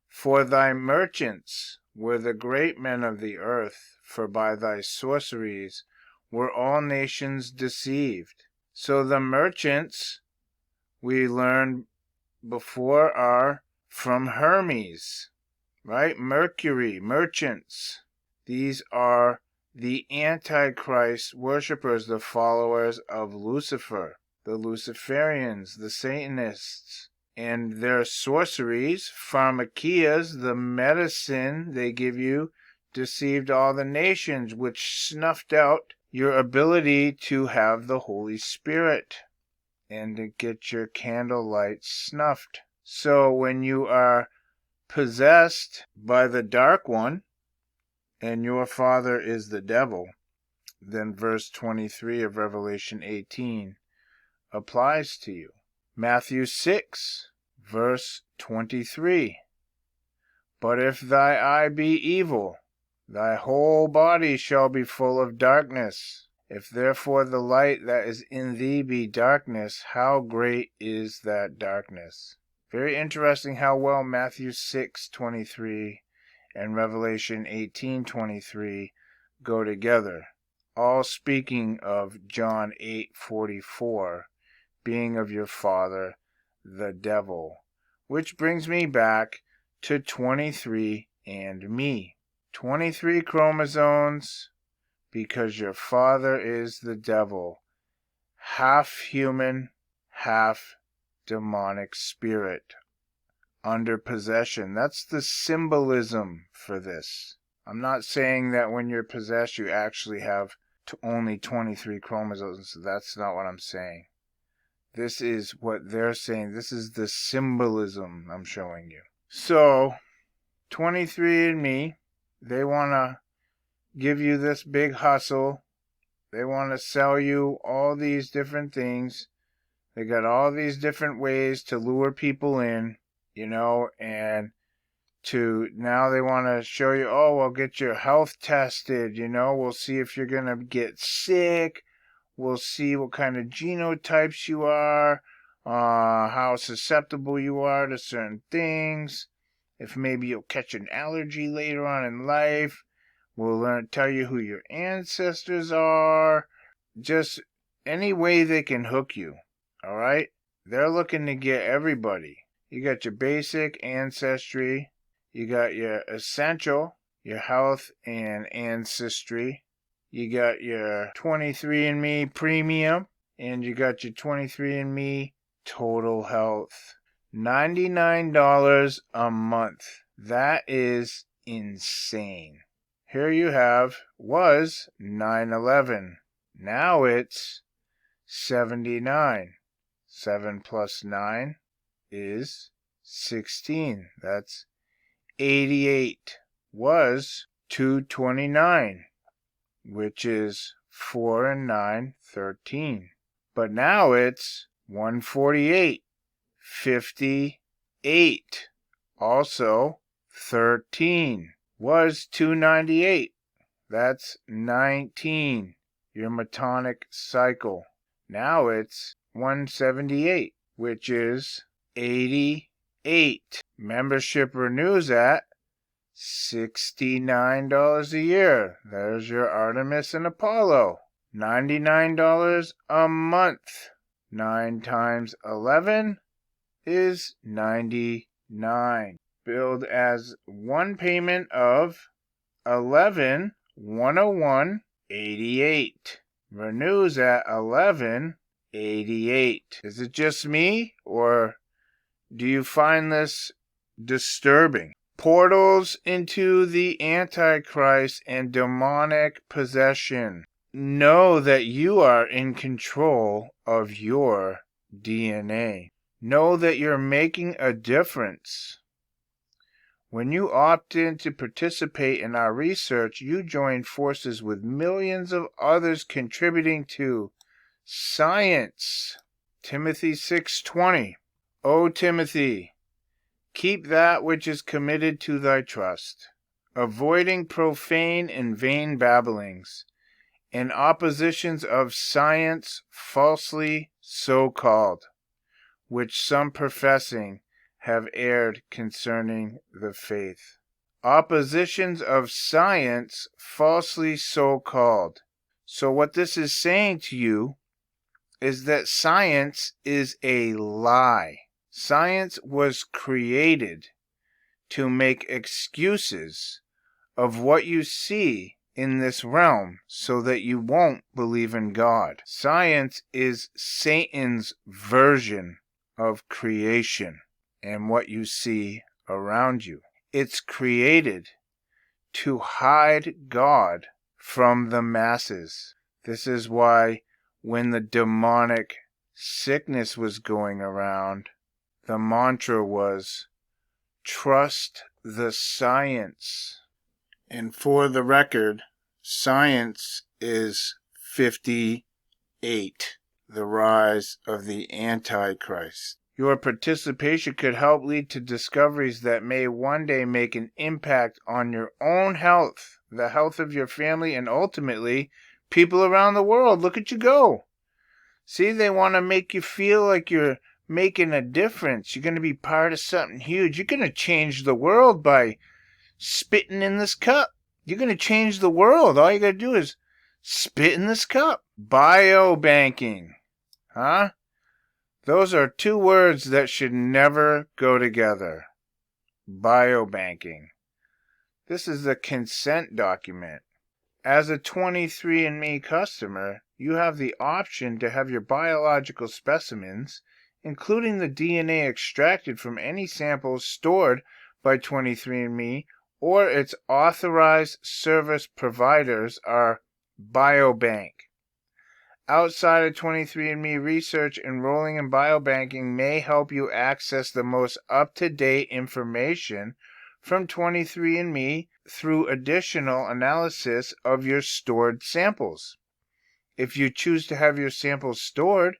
For thy merchants were the great men of the earth, for by thy sorceries were all nations deceived." So the merchants, we learned before, are from Hermes, right? Mercury, merchants. These are the Antichrist worshippers, the followers of Lucifer, the Luciferians, the Satanists. And their sorceries, pharmakias, the medicine they give you, deceived all the nations, which snuffed out your ability to have the Holy Spirit and to get your candlelight snuffed. So when you are possessed by the dark one, and your father is the devil, then verse 23 of Revelation 18 applies to you. Matthew 6, verse 23. "But if thy eye be evil, thy whole body shall be full of darkness. If therefore the light that is in thee be darkness, how great is that darkness?" Very interesting how well Matthew 6:23 and Revelation 18:23 go together, all speaking of John 8:44, being of your father, the devil. Which brings me back to 23 and me. 23 chromosomes, because your father is the devil, half human, half demonic spirit, under possession. That's the symbolism for this. I'm not saying that when you're possessed you actually have only 23 chromosomes. That's not what I'm saying. This is what they're saying. This is the symbolism I'm showing you. So, 23andMe, they want to give you this big hustle. They want to sell you all these different things. They got all these different ways to lure people in, and now they want to show you, oh, well, get your health tested, we'll see if you're going to get sick. We'll see what kind of genotypes you are, how susceptible you are to certain things, if maybe you'll catch an allergy later on in life. We'll tell you who your ancestors are. Just any way they can hook you, all right? They're looking to get everybody. You got your basic ancestry. You got your essential, your health and ancestry. You got your 23andMe Premium, and you got your 23andMe Total Health. $99 a month. That is insane. Here you was $9.11. Now it's $79. 7 plus 9 is 16. That's $88. Was $229. Which is 4 and 9, 13. But now it's $148, 58. Also 13. Was $298. That's 19. Your metonic cycle. Now it's $178, which is 88. Membership renews at $69 a year. There's your Artemis and Apollo. $99 a month. 9 times 11 is 99. Billed as one payment of $11,101.88. Renews at $11.88. Is it just me, or do you find this disturbing? Portals into the Antichrist and demonic possession. Know that you are in control of your DNA. Know that you're making a difference. When you opt in to participate in our research, you join forces with millions of others contributing to science. Timothy 6:20. O Timothy, keep that which is committed to thy trust, avoiding profane and vain babblings, and oppositions of science falsely so called, which some professing have erred concerning the faith. Oppositions of science falsely so called. So what this is saying to you is that science is a lie. Science was created to make excuses of what you see in this realm so that you won't believe in God. Science is Satan's version of creation and what you see around you. It's created to hide God from the masses. This is why when the demonic sickness was going around, the mantra was, trust the science. And for the record, science is 58, the rise of the Antichrist. Your participation could help lead to discoveries that may one day make an impact on your own health, the health of your family, and ultimately, people around the world. Look at you go. See, they want to make you feel like you're making a difference. You're going to be part of something huge. You're going to change the world by spitting in this cup. You're going to change the world. All you got to do is spit in this cup. Biobanking. Huh? Those are two words that should never go together. Biobanking. This is a consent document. As a 23andMe customer, you have the option to have your biological specimens, including the DNA extracted from any samples stored by 23andMe or its authorized service providers, are biobank. Outside of 23andMe research, enrolling in biobanking may help you access the most up-to-date information from 23andMe through additional analysis of your stored samples. If you choose to have your samples stored,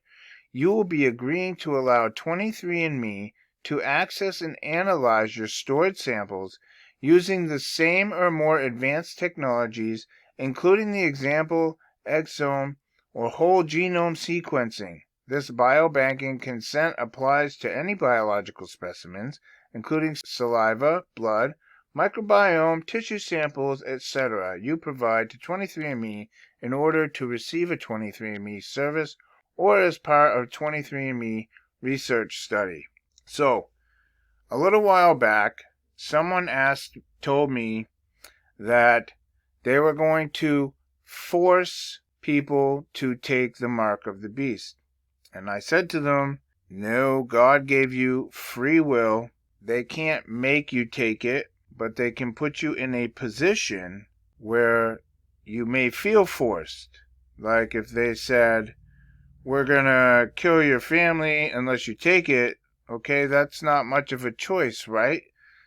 you will be agreeing to allow 23andMe to access and analyze your stored samples using the same or more advanced technologies, including the example, exome, or whole genome sequencing. This biobanking consent applies to any biological specimens, including saliva, blood, microbiome, tissue samples, etc. you provide to 23andMe in order to receive a 23andMe service or as part of 23andMe research study. So, a little while back, someone told me that they were going to force people to take the mark of the beast. And I said to them, no, God gave you free will. They can't make you take it, but they can put you in a position where you may feel forced. Like if they said, we're going to kill your family unless you take it, okay, that's not much of a choice, right?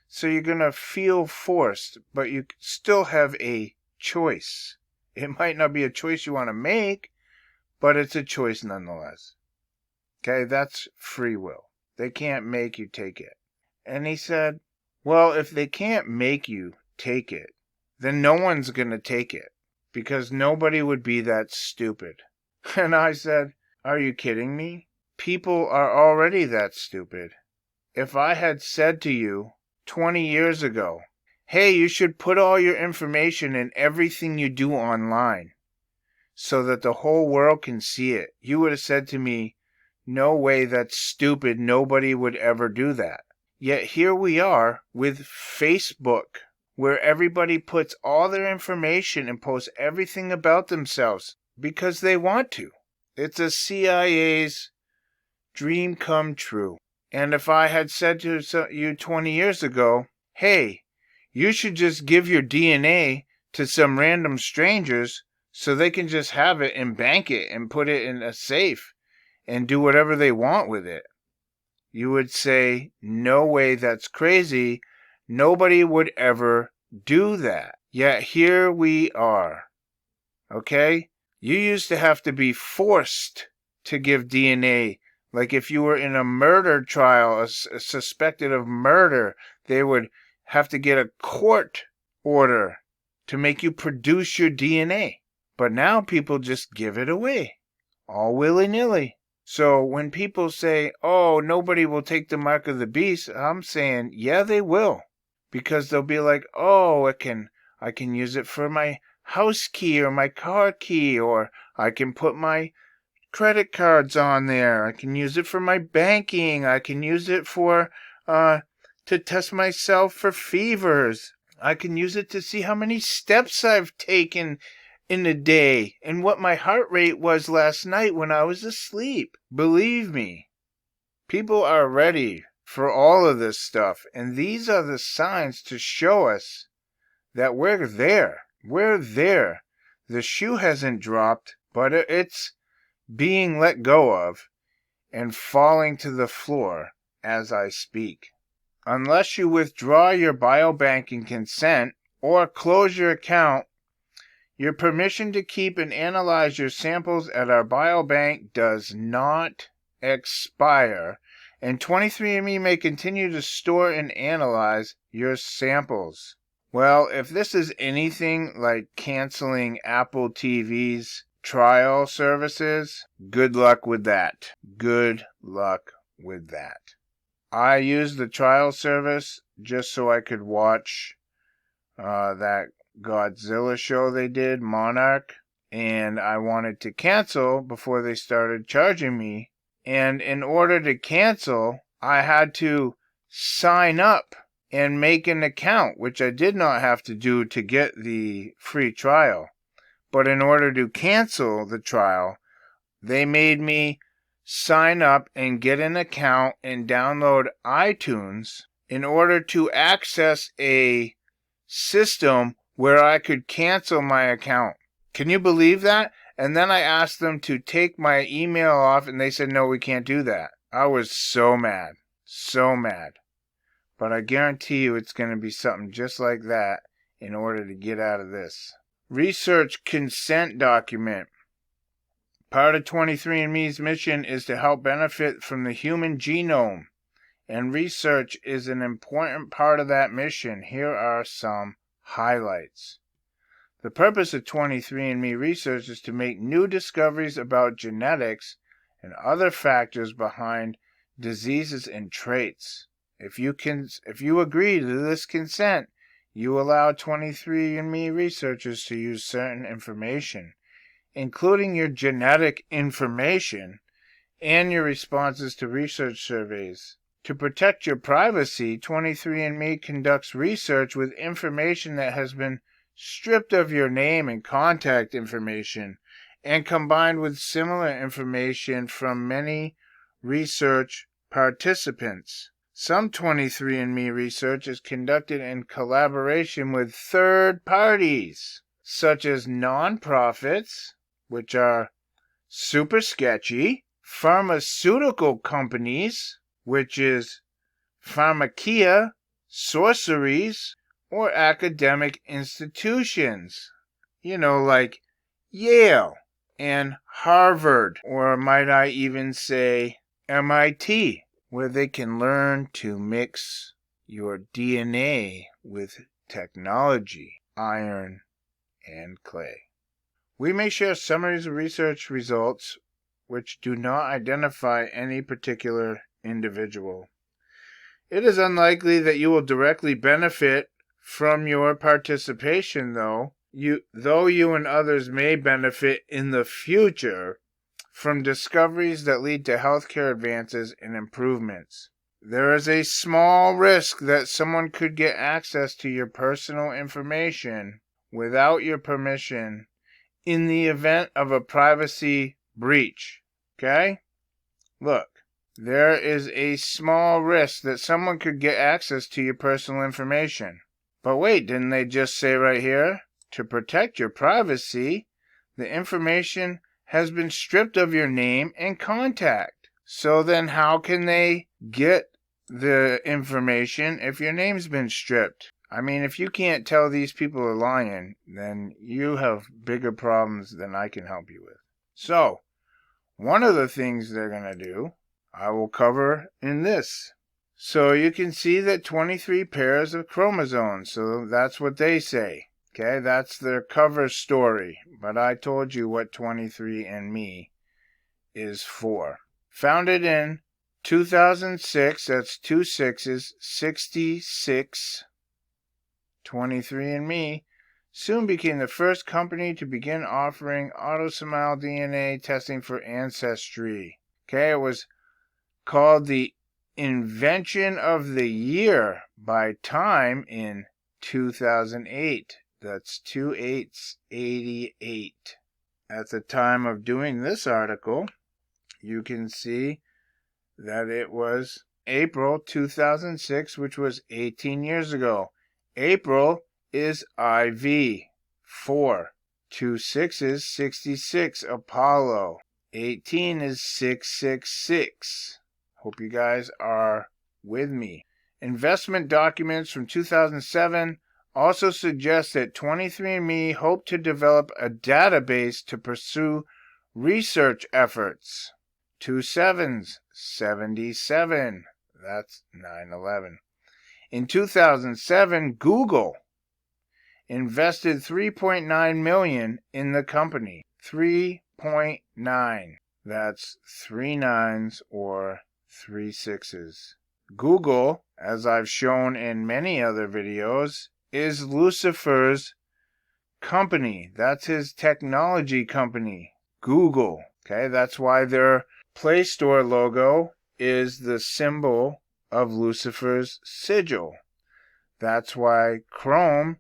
So you're going to feel forced, but you still have a choice. It might not be a choice you want to make, but it's a choice nonetheless. Okay, that's free will. They can't make you take it. And he said, well, if they can't make you take it, then no one's going to take it, because nobody would be that stupid. And I said, are you kidding me? People are already that stupid. If I had said to you 20 years ago, hey, you should put all your information in everything you do online so that the whole world can see it, you would have said to me, no way, that's stupid. Nobody would ever do that. Yet here we are with Facebook, where everybody puts all their information and posts everything about themselves because they want to. It's a CIA's dream come true. And if I had said to you 20 years ago, hey, you should just give your DNA to some random strangers so they can just have it and bank it and put it in a safe and do whatever they want with it, you would say, no way, that's crazy. Nobody would ever do that. Yet here we are. Okay? You used to have to be forced to give DNA Like if you were in a murder trial, suspected of murder, they would have to get a court order to make you produce your DNA. But now people just give it away, all willy-nilly. So when people say, oh, nobody will take the mark of the beast, I'm saying, yeah, they will. Because they'll be like, oh, I can use it for my house key or my car key, or I can put my credit cards on there. I can use it for my banking. I can use it for to test myself for fevers. I can use it to see how many steps I've taken in a day and what my heart rate was last night when I was asleep. Believe me, people are ready for all of this stuff, and these are the signs to show us that we're there. We're there. The shoe hasn't dropped, but it's being let go of and falling to the floor as I speak. Unless you withdraw your biobanking consent or close your account, your permission to keep and analyze your samples at our biobank does not expire, and 23andMe may continue to store and analyze your samples. Well, if this is anything like canceling Apple TV's trial services, good luck with that. Good luck with that. I used the trial service just so I could watch that Godzilla show they did, Monarch, and I wanted to cancel before they started charging me. And in order to cancel, I had to sign up and make an account, which I did not have to do to get the free trial. But in order to cancel the trial, they made me sign up and get an account and download iTunes in order to access a system where I could cancel my account. Can you believe that? And then I asked them to take my email off, and they said, no, we can't do that. I was so mad. So mad. But I guarantee you it's going to be something just like that in order to get out of this. Research consent document. Part of 23andMe's mission is to help benefit from the human genome, and research is an important part of that mission. Here are some highlights. The purpose of 23andMe research is to make new discoveries about genetics and other factors behind diseases and traits. If you agree to this consent, you allow 23andMe researchers to use certain information, including your genetic information and your responses to research surveys. To protect your privacy, 23andMe conducts research with information that has been stripped of your name and contact information and combined with similar information from many research participants. Some 23andMe research is conducted in collaboration with third parties, such as nonprofits, which are super sketchy, pharmaceutical companies, which is pharmakia, sorceries, or academic institutions, like Yale and Harvard, or might I even say MIT, where they can learn to mix your DNA with technology, iron, and clay. We may share summaries of research results which do not identify any particular individual. It is unlikely that you will directly benefit from your participation, though you and others may benefit in the future from discoveries that lead to healthcare advances and improvements. There is a small risk that someone could get access to your personal information without your permission in the event of a privacy breach. Okay? Look, there is a small risk that someone could get access to your personal information. But wait, didn't they just say right here? To protect your privacy, the information has been stripped of your name and contact. So then how can they get the information if your name's been stripped? I mean, if you can't tell these people are lying, then you have bigger problems than I can help you with. So, one of the things they're going to do, I will cover in this. So you can see that 23 pairs of chromosomes. So that's what they say. Okay, that's their cover story. But I told you what 23andMe is for. Founded in 2006, that's 2 6s, 66. 23andMe soon became the first company to begin offering autosomal DNA testing for ancestry. Okay, it was called the Invention of the Year by Time in 2008. That's 2/8/88. At the time of doing this article, you can see that it was April 2006, which was 18 years ago. April is IV, 4. 2 6s, 66, Apollo. 18 is 666. Hope you guys are with me. Investment documents from 2007 also suggest that 23andMe hoped to develop a database to pursue research efforts. 2 7s, 77. That's 9/11. In 2007, Google invested $3.9 million in the company. 3.9. That's 3 9s or 3 6s. Google, as I've shown in many other videos, is Lucifer's company. That's his technology company, Google. Okay, that's why their Play Store logo is the symbol of Lucifer's sigil. That's why Chrome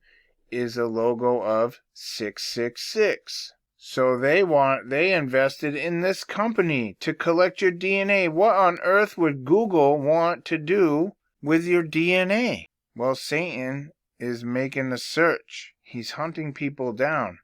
is a logo of 666. So they invested in this company to collect your DNA. What on earth would Google want to do with your DNA? Well, Satan is making a search. He's hunting people down.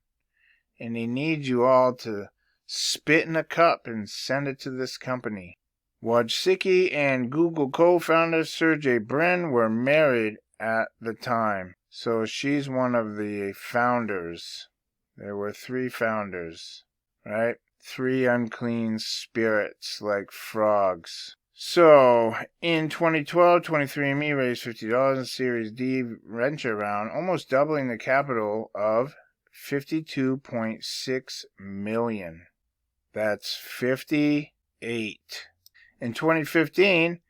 And he needs you all to spit in a cup and send it to this company. Wojcicki and Google co-founder Sergey Brin were married at the time. So she's one of the founders. There were 3 founders, right? 3 unclean spirits like frogs. So, in 2012, 23andMe raised $50 in Series D venture round, almost doubling the capital of $52.6 million. That's 58. In 2015,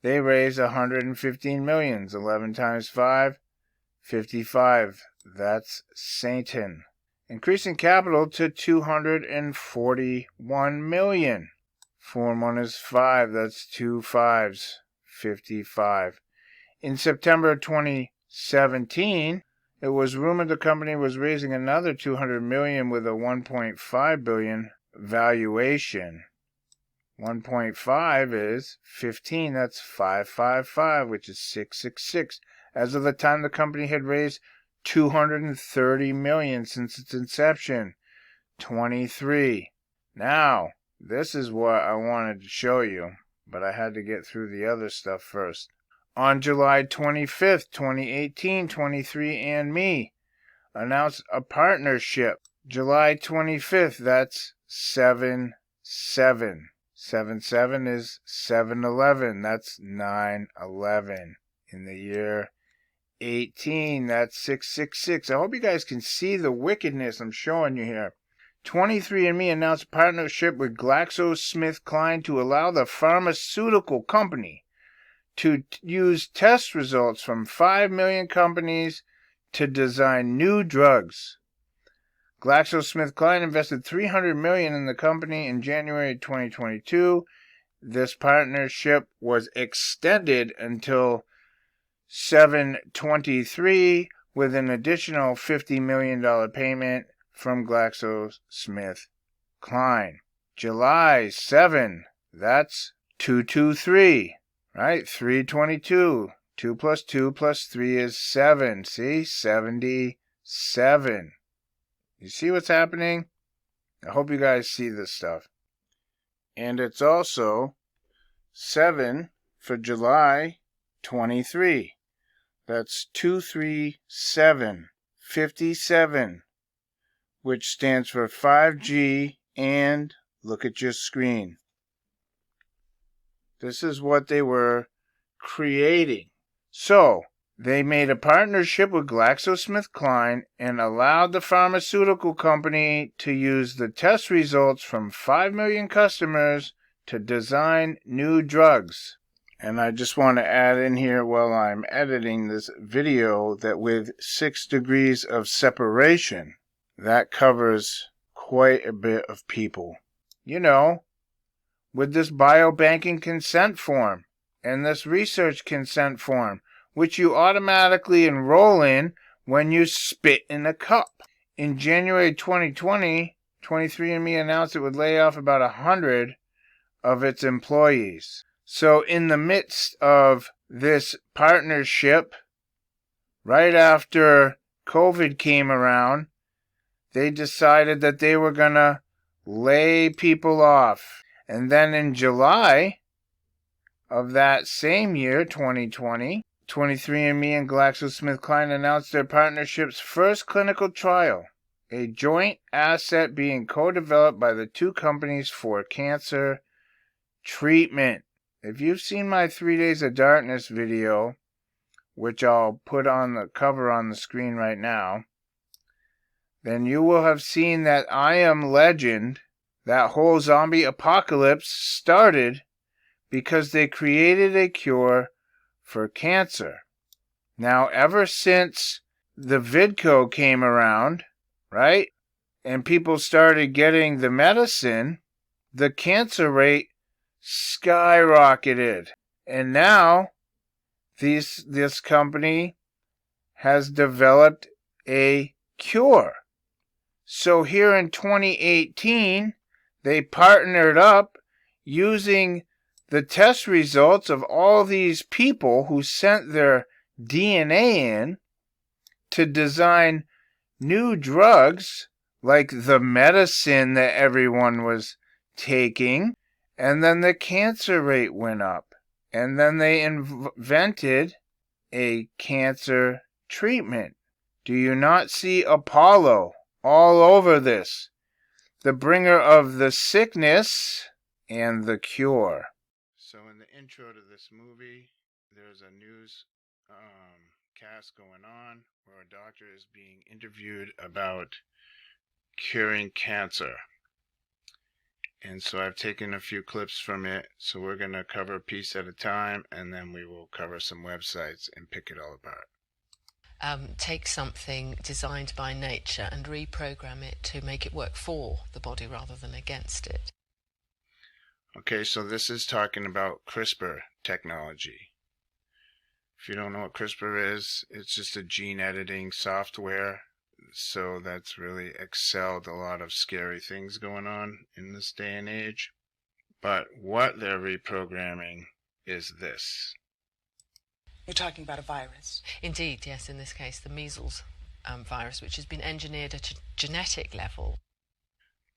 they raised $115 million. 11 times 5, 55. That's Satan. Increasing capital to $241 million. 4 and 1 is 5. That's 2 5s. 55. In September 2017, it was rumored the company was raising another $200 million with a $1.5 billion valuation. 1.5 is 15. That's 555, which is 666. As of the time the company had raised $230 million since its inception. 23. Now, this is what I wanted to show you, but I had to get through the other stuff first. On July 25th, 2018, 23andMe announced a partnership. July 25th, that's 7/7. 7/7 is 7/11. That's 9/11. In the year 18, that's 666. I hope you guys can see the wickedness I'm showing you here. 23andMe announced a partnership with GlaxoSmithKline to allow the pharmaceutical company to use test results from 5 million companies to design new drugs. GlaxoSmithKline invested $300 million in the company in January 2022. This partnership was extended until 7/23 with an additional $50 million payment from GlaxoSmithKline. July 7, that's 223, right? 322. 2 plus 2 plus 3 is 7. See? 77. You see what's happening? I hope you guys see this stuff. And it's also 7 for July 23. That's 237, 57, which stands for 5G and, look at your screen, This is what they were creating. So, they made a partnership with GlaxoSmithKline and allowed the pharmaceutical company to use the test results from 5 million customers to design new drugs. And I just want to add in here while I'm editing this video that with 6 degrees of separation, that covers quite a bit of people. You know, with this biobanking consent form and this research consent form, which you automatically enroll in when you spit in a cup. In January 2020, 23andMe announced it would lay off about 100 of its employees. So in the midst of this partnership, right after COVID came around, they decided that they were going to lay people off. And then in July of that same year, 2020, 23andMe and GlaxoSmithKline announced their partnership's first clinical trial, a joint asset being co-developed by the two companies for cancer treatment. If you've seen my 3 Days of Darkness video, which I'll put on the cover on the screen right now, then you will have seen that I Am Legend, that whole zombie apocalypse, started because they created a cure for cancer. Now, ever since the Vidco came around, right, and people started getting the medicine, the cancer rate skyrocketed. And now, this company has developed a cure. So here in 2018, they partnered up using the test results of all these people who sent their DNA in to design new drugs like the medicine that everyone was taking, and then the cancer rate went up. And then they invented a cancer treatment. Do you not see Apollo all over this? The bringer of the sickness and the cure. So in the intro to this movie, there's a news cast going on where a doctor is being interviewed about curing cancer. And so I've taken a few clips from it. So we're going to cover a piece at a time, and then we will cover some websites and pick it all apart.
Take something designed by nature and reprogram it to make it work for the body rather than against it.
Okay, so this is talking about CRISPR technology. If you don't know what CRISPR is, it's just a gene editing software. So that's really excelled a lot of scary things going on in this day and age. But what they're reprogramming is this.
You're talking about a virus?
Indeed, yes, in this case the measles virus, which has been engineered at a genetic level.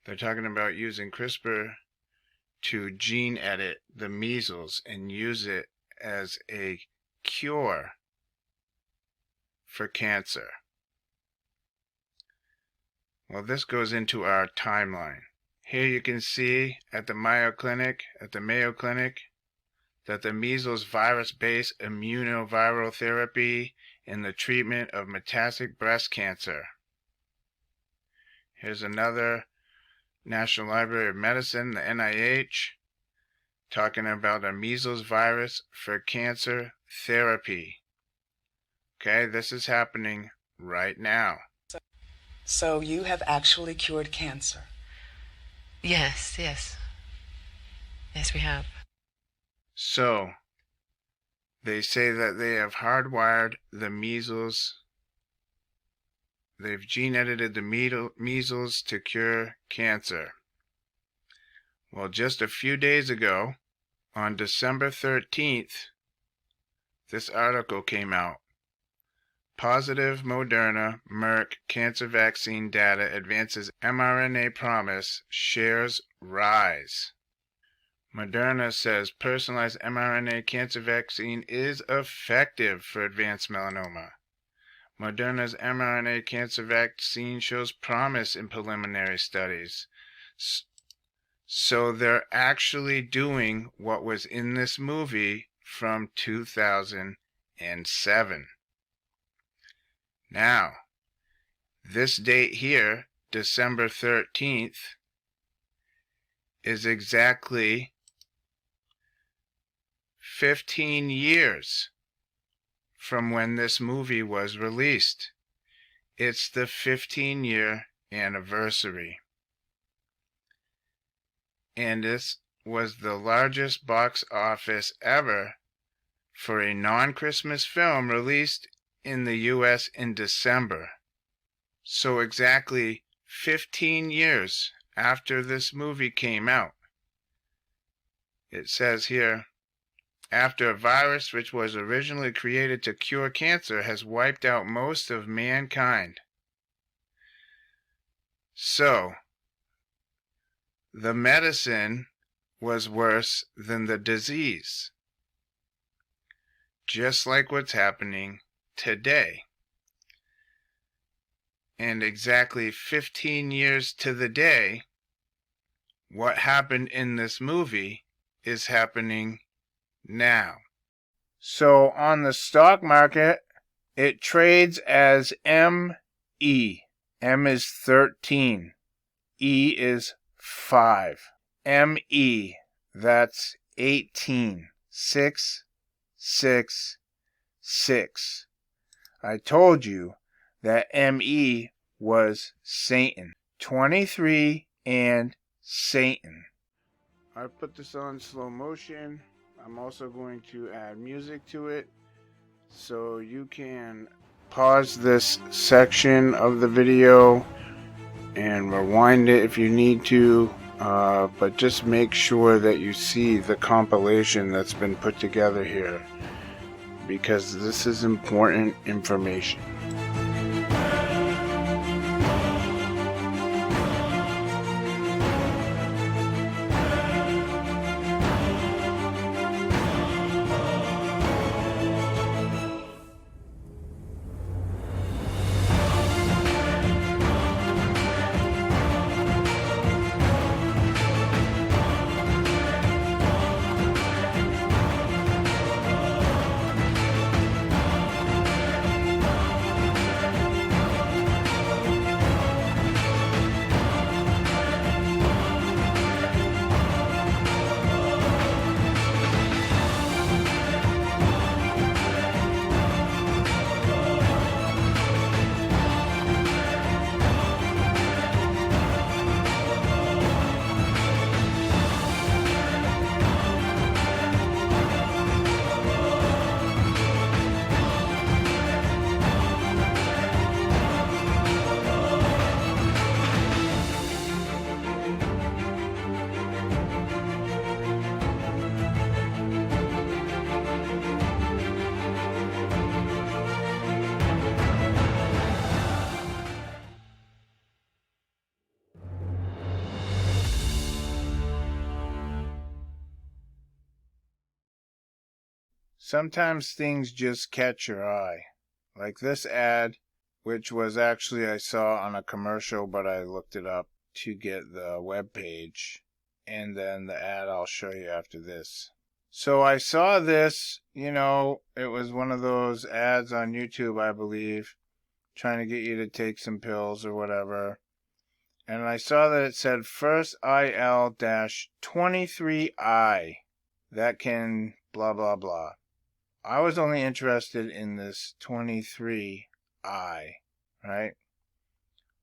They're talking about using CRISPR to gene edit the measles and use it as a cure for cancer. Well, this goes into our timeline. Here you can see at the Mayo Clinic, that the measles virus-based immunoviral therapy in the treatment of metastatic breast cancer. Here's another National Library of Medicine, the NIH, talking about a measles virus for cancer therapy. Okay, this is happening right now.
So you have actually cured cancer?
Yes. Yes, we have.
So, they say that they have hardwired the measles. They've gene edited the measles to cure cancer. Well, just a few days ago, on December 13th, this article came out. Positive Moderna Merck cancer vaccine data advances mRNA promise, shares rise. Moderna says personalized mRNA cancer vaccine is effective for advanced melanoma. Moderna's mRNA cancer vaccine shows promise in preliminary studies. So they're actually doing what was in this movie from 2007. Now, this date here, December 13th, is exactly 15 years from when this movie was released. It's the 15-year anniversary. And this was the largest box office ever for a non-Christmas film released in the U.S. in December. So exactly 15 years after this movie came out. It says here, after a virus which was originally created to cure cancer has wiped out most of mankind. So, the medicine was worse than the disease. Just like what's happening today. And exactly 15 years to the day, what happened in this movie is happening now. So on the stock market, it trades as ME. M is 13. E is 5. ME, that's 18. 6, 6, 6. I told you that ME was Satan. 23 and Satan. I put this on slow motion. I'm also going to add music to it, so you can pause this section of the video and rewind it if you need to, but just make sure that you see the compilation that's been put together here, because this is important information. Sometimes things just catch your eye, like this ad, which was actually I saw on a commercial, but I looked it up to get the web page, and then the ad I'll show you after this. So I saw this, it was one of those ads on YouTube, I believe, trying to get you to take some pills or whatever, and I saw that it said first IL-23I, that can blah blah blah. I was only interested in this 23I, right?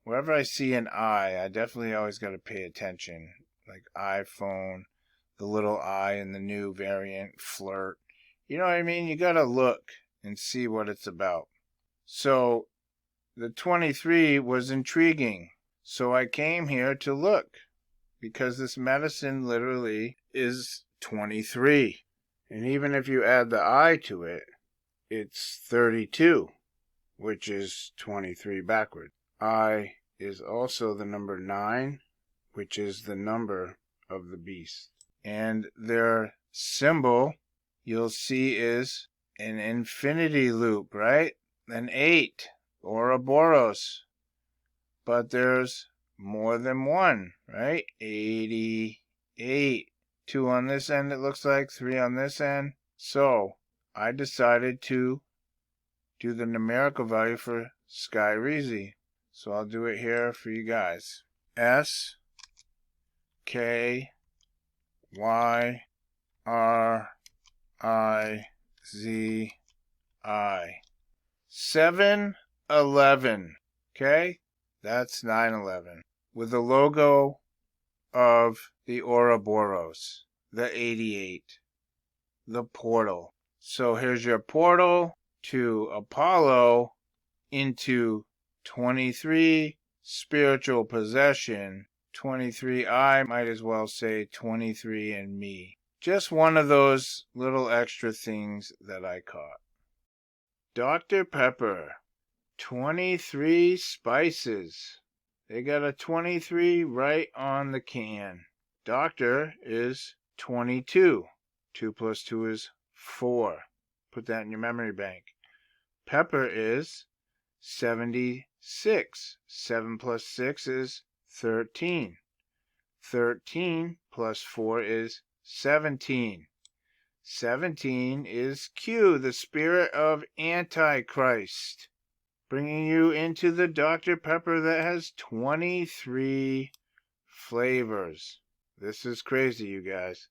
Wherever I see an I definitely always got to pay attention. Like iPhone, the little I in the new variant, Flirt. You know what I mean? You got to look and see what it's about. So, the 23 was intriguing. So I came here to look, because this medicine literally is 23. And even if you add the I to it, it's 32, which is 23 backward. I is also the number 9, which is the number of the beast. And their symbol, you'll see, is an infinity loop, right? An 8, Ouroboros. But there's more than one, right? 80, 8. 2 on this end, it looks like. 3 on this end. So, I decided to do the numerical value for Skyreezy. So, I'll do it here for you guys. S, K, Y, R, I, Z, I. 7-11. Okay? That's 9/11. With the logo of the Ouroboros, the 88, the portal. So here's your portal to Apollo into 23 spiritual possession. 23, I might as well say 23 and me. Just one of those little extra things that I caught. Dr. Pepper, 23 spices. They got a 23 right on the can. Doctor is 22. 2 plus 2 is 4. Put that in your memory bank. Pepper is 76. 7 plus 6 is 13. 13 plus 4 is 17. 17 is Q, the spirit of Antichrist, bringing you into the Dr. Pepper that has 23 flavors. This is crazy, you guys.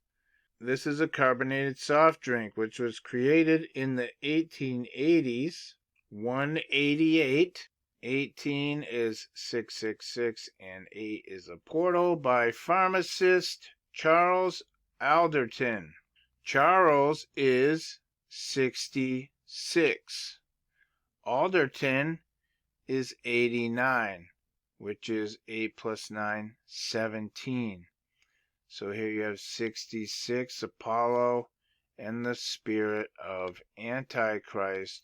This is a carbonated soft drink, which was created in the 1880s. 188. 18 is 666, and 8 is a portal by pharmacist Charles Alderton. Charles is 66. Alderton is 89, which is 8 plus 9, 17. So here you have 66, Apollo, and the spirit of Antichrist,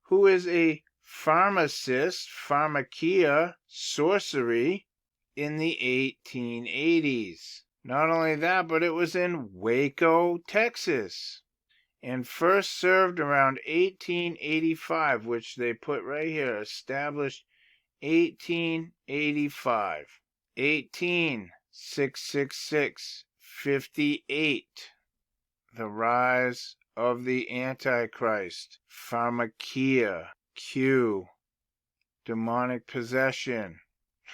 who is a pharmacist, pharmakia, sorcery, in the 1880s. Not only that, but it was in Waco, Texas, and first served around 1885, which they put right here, established 1885. 18, 666, 58. The rise of the Antichrist, pharmakia, Q, demonic possession.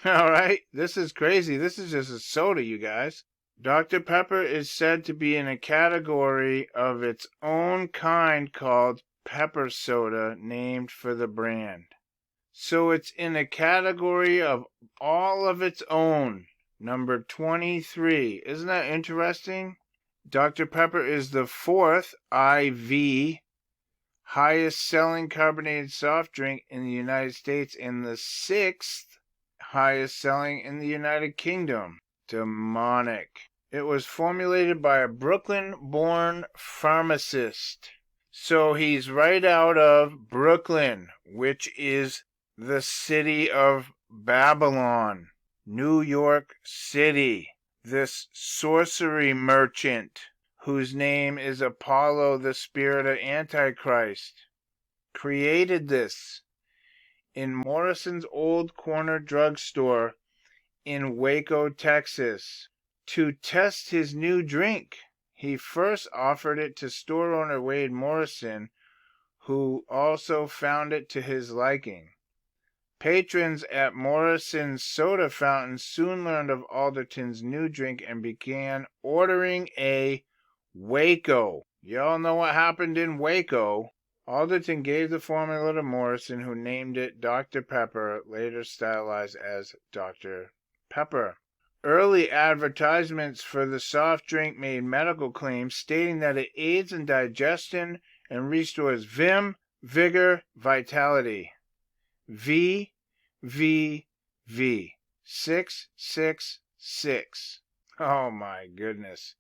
All right, this is crazy. This is just a soda, you guys. Dr. Pepper is said to be in a category of its own kind called pepper soda, named for the brand. So it's in a category of all of its own, number 23. Isn't that interesting? Dr. Pepper is the 4th IV highest selling carbonated soft drink in the United States and the 6th highest selling in the United Kingdom. Demonic. It was formulated by a Brooklyn-born pharmacist. So he's right out of Brooklyn, which is the city of Babylon, New York City. This sorcery merchant, whose name is Apollo, the spirit of Antichrist, created this in Morrison's Old Corner Drugstore in Waco, Texas, to test his new drink. He first offered it to store owner Wade Morrison, who also found it to his liking. Patrons at Morrison's soda fountain soon learned of Alderton's new drink and began ordering a Waco. Y'all know what happened in Waco. Alderton gave the formula to Morrison, who named it Dr. Pepper, later stylized as Dr. Pepper. Early advertisements for the soft drink made medical claims stating that it aids in digestion and restores vim, vigor, vitality. V, V, V. 666. Oh my goodness.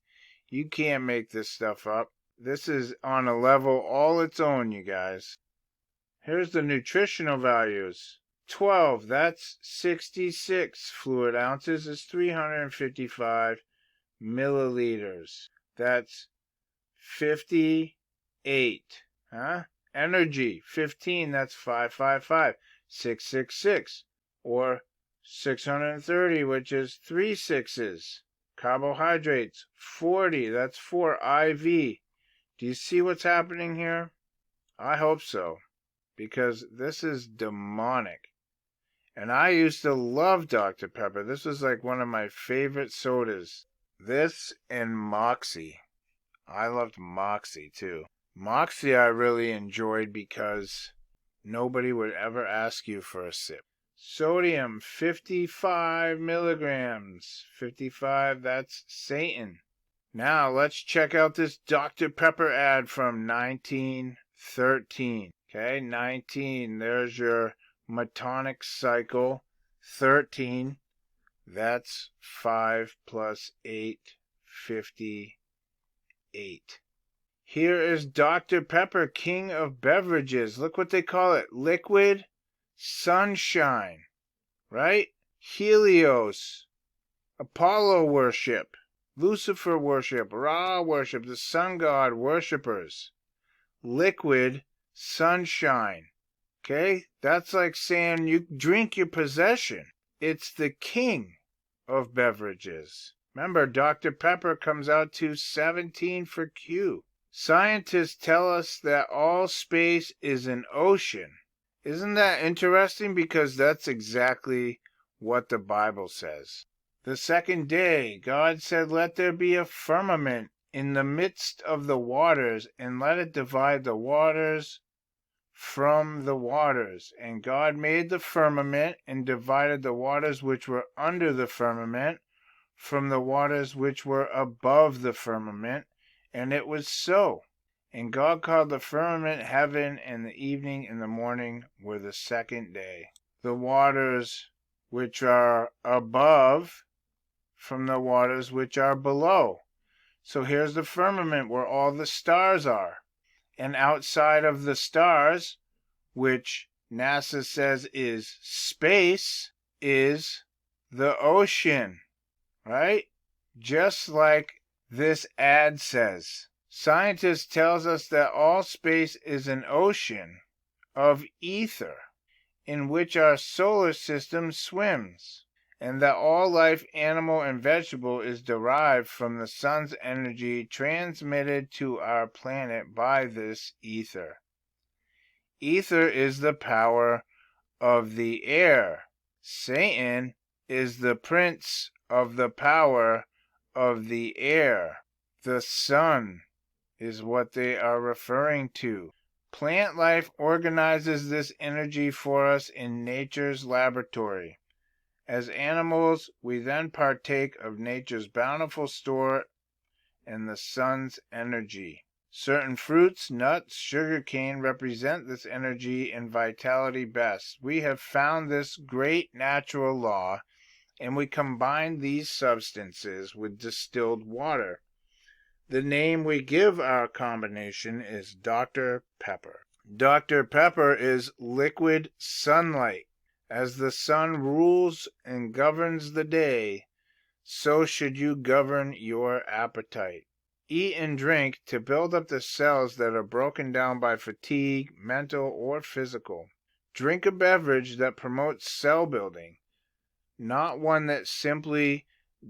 You can't make this stuff up. This is on a level all its own, you guys. Here's the nutritional values. 12, that's 66 fluid ounces, is 355 milliliters. That's 58. Energy, 15, that's 555. 666, or 630, which is 3 sixes. Carbohydrates, 40. That's 4 IV. Do you see what's happening here? I hope so, because this is demonic. And I used to love Dr. Pepper. This was like one of my favorite sodas. This and Moxie. I loved Moxie too. Moxie I really enjoyed because nobody would ever ask you for a sip. Sodium, 55 milligrams. 55, that's Satan. Now let's check out this Dr. Pepper ad from 1913. Okay, 19, there's your Metonic cycle. 13, that's 5 plus 8, 58. Here is Dr. Pepper, king of beverages. Look what they call it. Liquid sunshine, right? Helios, Apollo worship, Lucifer worship, Ra worship, the sun god worshippers. Liquid sunshine. Okay? That's like saying you drink your possession. It's the king of beverages. Remember, Dr. Pepper comes out to 17 for Q. Scientists tell us that all space is an ocean. Isn't that interesting? Because that's exactly what the Bible says. The second day, God said, "Let there be a firmament in the midst of the waters, and let it divide the waters from the waters. And God made the firmament, and divided the waters which were under the firmament from the waters which were above the firmament. And it was so. And God called the firmament heaven, and the evening and the morning were the second day. The waters which are above from the waters which are below." So here's the firmament where all the stars are. And outside of the stars, which NASA says is space, is the ocean, right? Just like this ad says. Scientists tells us that all space is an ocean of ether in which our solar system swims, and that all life, animal and vegetable, is derived from the sun's energy transmitted to our planet by this ether. Ether is the power of the air. Satan is the prince of the power of the air. The sun is what they are referring to. Plant life organizes this energy for us in nature's laboratory. As animals, we then partake of nature's bountiful store and the sun's energy. Certain fruits, nuts, sugarcane represent this energy and vitality best. We have found this great natural law, and we combine these substances with distilled water. The name we give our combination is Dr. Pepper. Dr. Pepper is liquid sunlight. As the sun rules and governs the day, so should you govern your appetite. Eat and drink to build up the cells that are broken down by fatigue, mental or physical. Drink a beverage that promotes cell building, not one that simply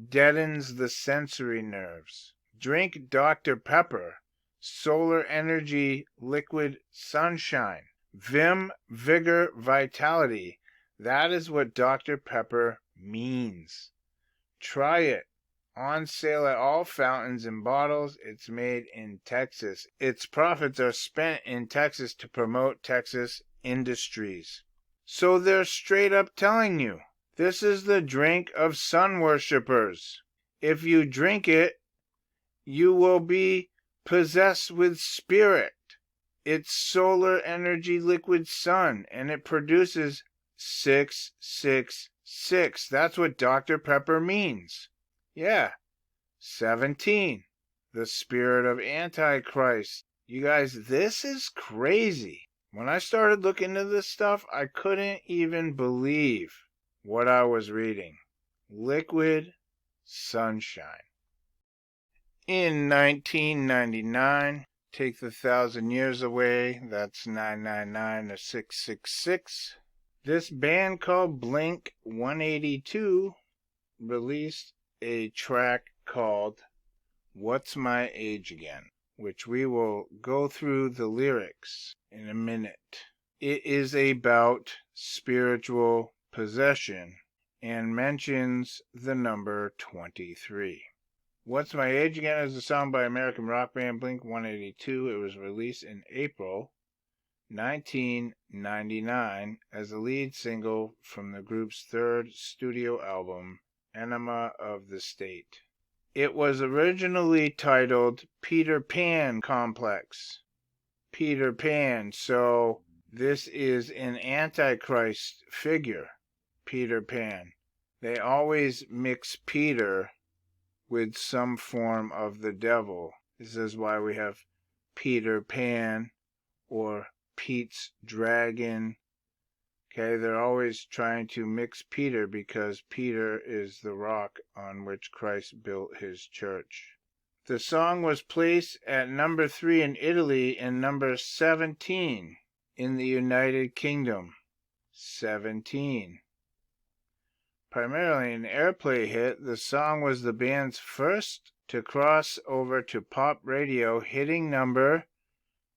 deadens the sensory nerves. Drink Dr. Pepper, solar energy, liquid sunshine, vim, vigor, vitality. That is what Dr. Pepper means. Try it. On sale at all fountains and bottles. It's made in Texas. Its profits are spent in Texas to promote Texas industries. So they're straight up telling you, this is the drink of sun worshippers. If you drink it, you will be possessed with spirit. It's solar energy liquid sun, and it produces 666. That's what Dr. Pepper means. Yeah. 17. The spirit of Antichrist. You guys, this is crazy. When I started looking into this stuff, I couldn't even believe what I was reading. Liquid sunshine. In 1999, take the 1,000 years away, that's 999 or 666. This band called Blink 182 released a track called What's My Age Again, which we will go through the lyrics in a minute. It is about spiritual possession and mentions the number 23. What's My Age Again is a song by American rock band Blink-182. It was released in April 1999 as a lead single from the group's third studio album, Enema of the State. It was originally titled Peter Pan Complex. Peter Pan, so this is an Antichrist figure, Peter Pan. They always mix Peter with some form of the devil. This is why we have Peter Pan or Pete's Dragon. Okay, they're always trying to mix Peter because Peter is the rock on which Christ built his church. The song was placed at number 3 in Italy and number 17 in the United Kingdom. 17. Primarily an airplay hit, the song was the band's first to cross over to pop radio, hitting number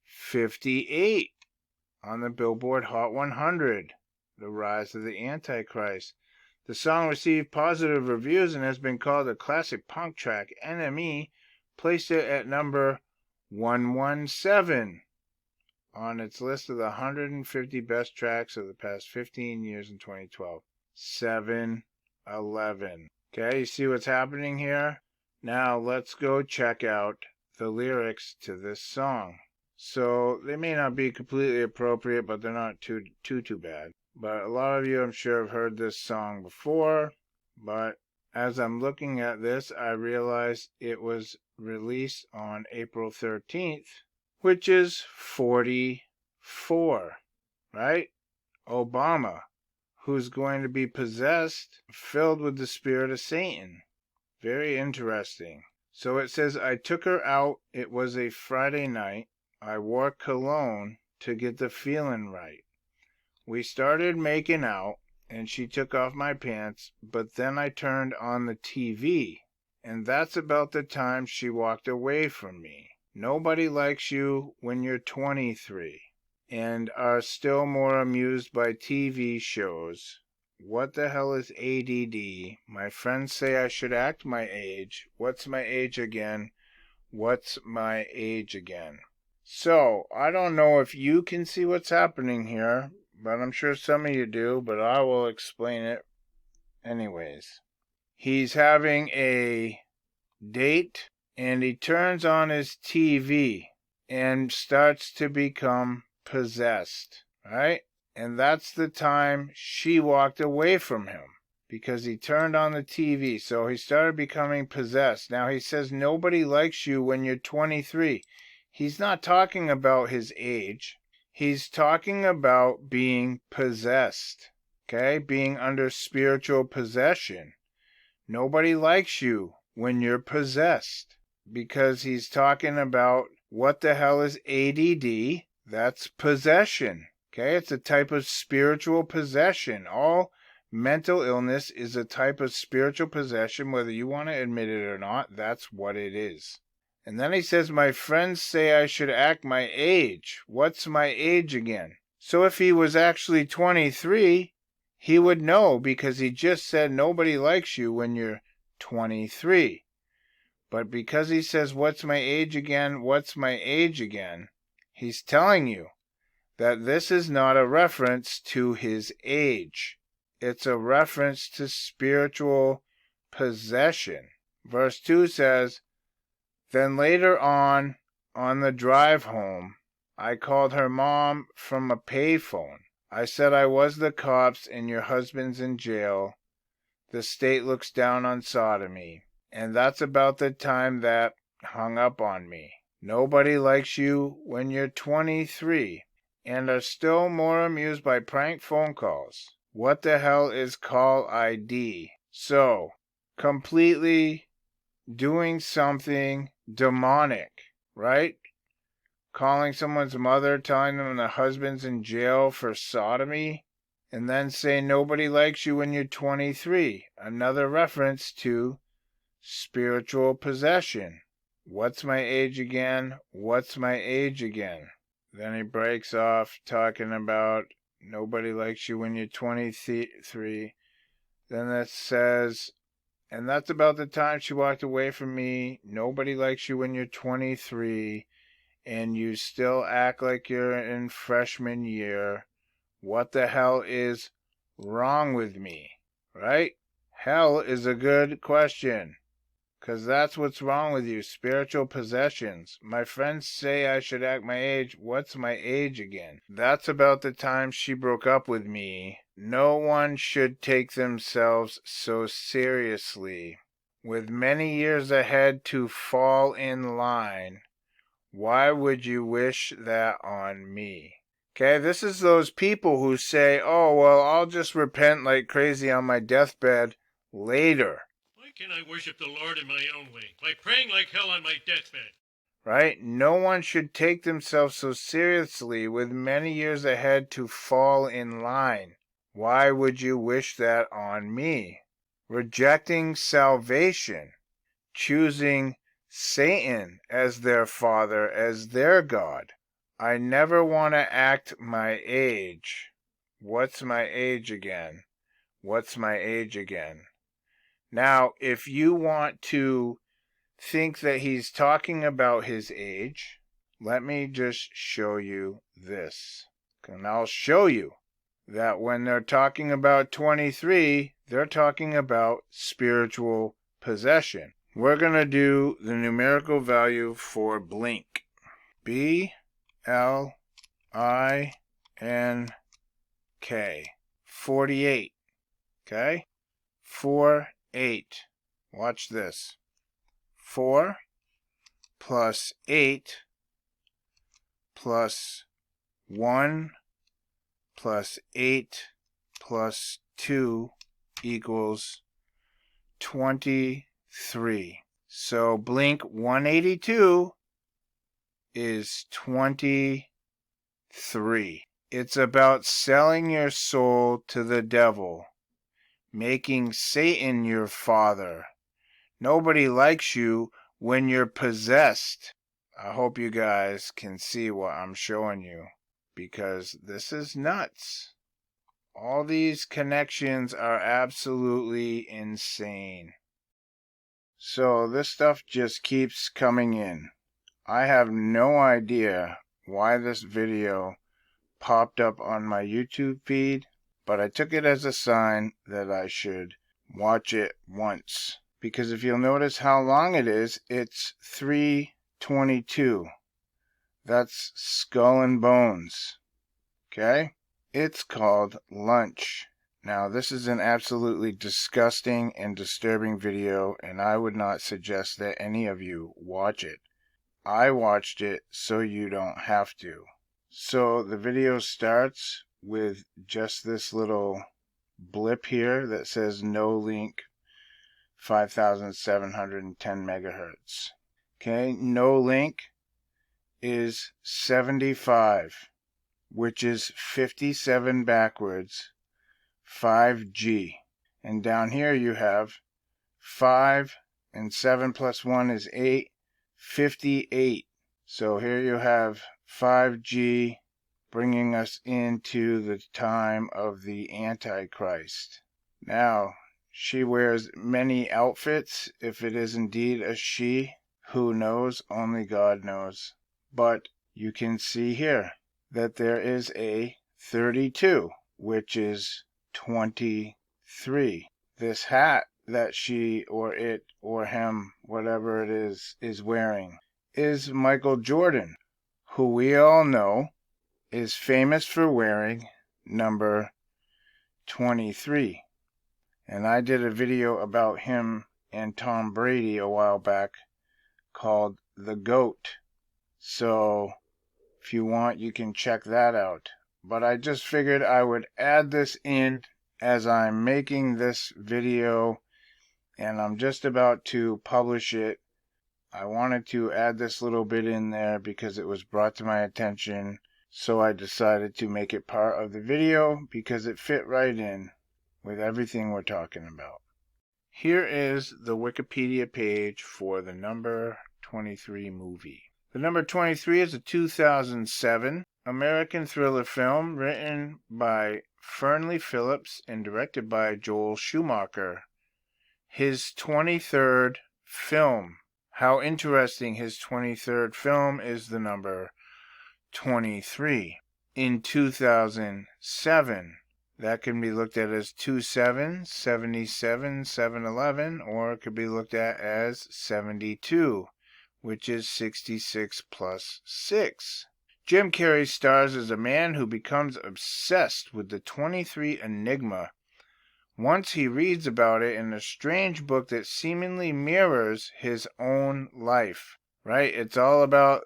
58 on the Billboard Hot 100, The Rise of the Antichrist. The song received positive reviews and has been called a classic punk track. NME placed it at number 117 on its list of the 150 best tracks of the past 15 years in 2012. 7-11. Okay, you see what's happening here? Now let's go check out the lyrics to this song. So they may not be completely appropriate, but they're not too bad. But a lot of you, I'm sure, have heard this song before. But as I'm looking at this, I realize it was released on April 13th, which is 44, right? Obama, who's going to be possessed, filled with the spirit of Satan. Very interesting. So it says, I took her out. It was a Friday night. I wore cologne to get the feeling right. We started making out, and she took off my pants, but then I turned on the TV, and that's about the time she walked away from me. Nobody likes you when you're 23, and are still more amused by TV shows. What the hell is ADD? My friends say I should act my age. What's my age again? What's my age again? So, I don't know if you can see what's happening here, but I'm sure some of you do, but I will explain it anyways. He's having a date, and he turns on his TV and starts to become possessed, right? And that's the time she walked away from him, because he turned on the TV, so he started becoming possessed. Now he says nobody likes you when you're 23. He's not talking about his age. He's talking about being possessed, okay? Being under spiritual possession. Nobody likes you when you're possessed, because he's talking about what the hell is ADD? That's possession, okay? It's a type of spiritual possession. All mental illness is a type of spiritual possession, whether you want to admit it or not. That's what it is. And then he says, my friends say I should act my age. What's my age again? So if he was actually 23, he would know, because he just said nobody likes you when you're 23. But because he says, what's my age again? What's my age again? He's telling you that this is not a reference to his age. It's a reference to spiritual possession. Verse 2 says, then later on the drive home, I called her mom from a payphone. I said I was the cops and your husband's in jail. The state looks down on sodomy. And that's about the time that hung up on me. Nobody likes you when you're 23 and are still more amused by prank phone calls. What the hell is call ID? So, completely doing something demonic, right? Calling someone's mother, telling them the husband's in jail for sodomy, and then saying nobody likes you when you're 23. Another reference to spiritual possession. What's my age again? What's my age again? Then he breaks off talking about nobody likes you when you're 23. Then it says, and that's about the time she walked away from me. Nobody likes you when you're 23 and you still act like you're in freshman year. What the hell is wrong with me? Right? Hell is a good question. 'Cause that's what's wrong with you, spiritual possessions. My friends say I should act my age. What's my age again? That's about the time she broke up with me. No one should take themselves so seriously. With many years ahead to fall in line, why would you wish that on me? Okay, this is those people who say, oh, well, I'll just repent like crazy on my deathbed later.
Why can't I worship the Lord in my own way, by praying like hell on my deathbed?
Right? No one should take themselves so seriously with many years ahead to fall in line. Why would you wish that on me? Rejecting salvation, choosing Satan as their father, as their God. I never want to act my age. What's my age again? What's my age again? Now, if you want to think that he's talking about his age, let me just show you this. And I'll show you that when they're talking about 23, they're talking about spiritual possession. We're going to do the numerical value for blink. B-L-I-N-K. 48. Okay? 4-8. Watch this. 4 plus 8 plus 1 plus 8 plus 2 equals 23. So blink 182 is 23. It's about selling your soul to the devil, making Satan your father. Nobody likes you when you're possessed. I hope you guys can see what I'm showing you, because this is nuts. All these connections are absolutely insane. So this stuff just keeps coming in. I have no idea why this video popped up on my YouTube feed, but I took it as a sign that I should watch it once. Because if you'll notice how long it is, it's 3:22. That's Skull and Bones. Okay? It's called Lunch. Now, this is an absolutely disgusting and disturbing video, and I would not suggest that any of you watch it. I watched it so you don't have to. So the video starts with just this little blip here that says no link 5,710 megahertz. Okay, no link is 75, which is 57 backwards, 5G. And down here you have 5 and 7 plus 1 is 8, 58. So here you have 5G bringing us into the time of the Antichrist. Now, she wears many outfits. If it is indeed a she, who knows? Only God knows. But you can see here that there is a 32, which is 23. This hat that she or it or him, whatever it is wearing, is Michael Jordan, who we all know is famous for wearing number 23. And I did a video about him and Tom Brady a while back called The GOAT. So if you want, you can check that out. But I just figured I would add this in as I'm making this video, and I'm just about to publish it. I wanted to add this little bit in there because it was brought to my attention. So I decided to make it part of the video because it fit right in with everything we're talking about. Here is the Wikipedia page for the number 23 movie. The number 23 is a 2007 American thriller film written by Fernley Phillips and directed by Joel Schumacher. His 23rd film. How interesting, his 23rd film is the number 23. In 2007, that can be looked at as 27, 77, 711, or it could be looked at as 72, which is 66 plus 6. Jim Carrey stars as a man who becomes obsessed with the 23 Enigma once he reads about it in a strange book that seemingly mirrors his own life, right? It's all about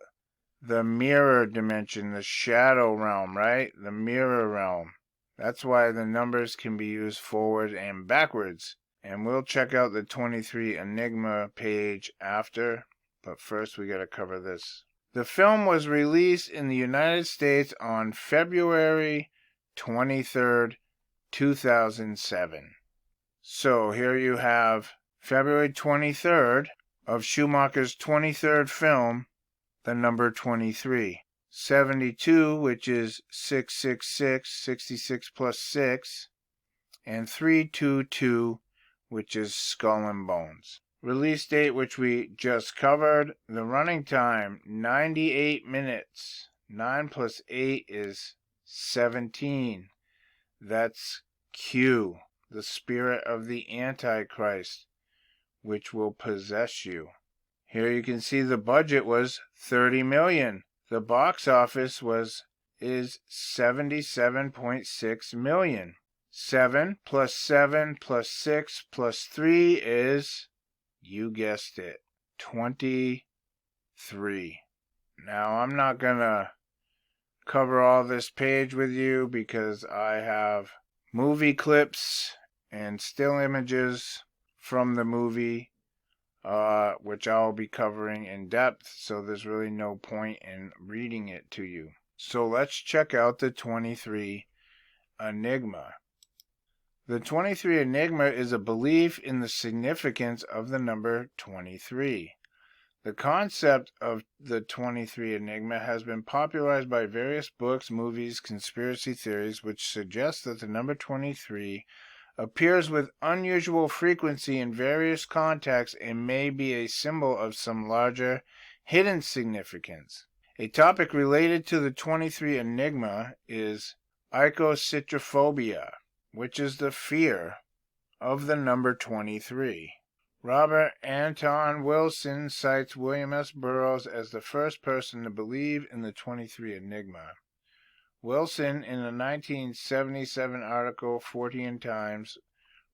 the mirror dimension, the shadow realm, right? The mirror realm. That's why the numbers can be used forward and backwards. And we'll check out the 23 Enigma page after, but first we gotta cover this. The film was released in the United States on February 23rd, 2007. So here you have February 23rd of Schumacher's 23rd film, the number 23. 72, which is 666, 66 plus 6, and 322, which is Skull and Bones. Release date, which we just covered. The running time, 98 minutes. 9 plus 8 is 17. That's Q, the spirit of the Antichrist, which will possess you. Here you can see the budget was $30 million. The box office is $77.6 million. 7 plus 7 plus 6 plus 3 is, you guessed it, 23. Now, I'm not going to cover all this page with you because I have movie clips and still images from the movie, which I'll be covering in depth, so there's really no point in reading it to you. So let's check out the 23 Enigma. The 23 Enigma is a belief in the significance of the number 23. The concept of the 23 Enigma has been popularized by various books, movies, conspiracy theories, which suggest that the number 23 appears with unusual frequency in various contexts and may be a symbol of some larger hidden significance. A topic related to the 23 Enigma is icostrophobia, which is the fear of the number 23. Robert Anton Wilson cites William S. Burroughs as the first person to believe in the 23 Enigma. Wilson, in a 1977 article, Fortean Times,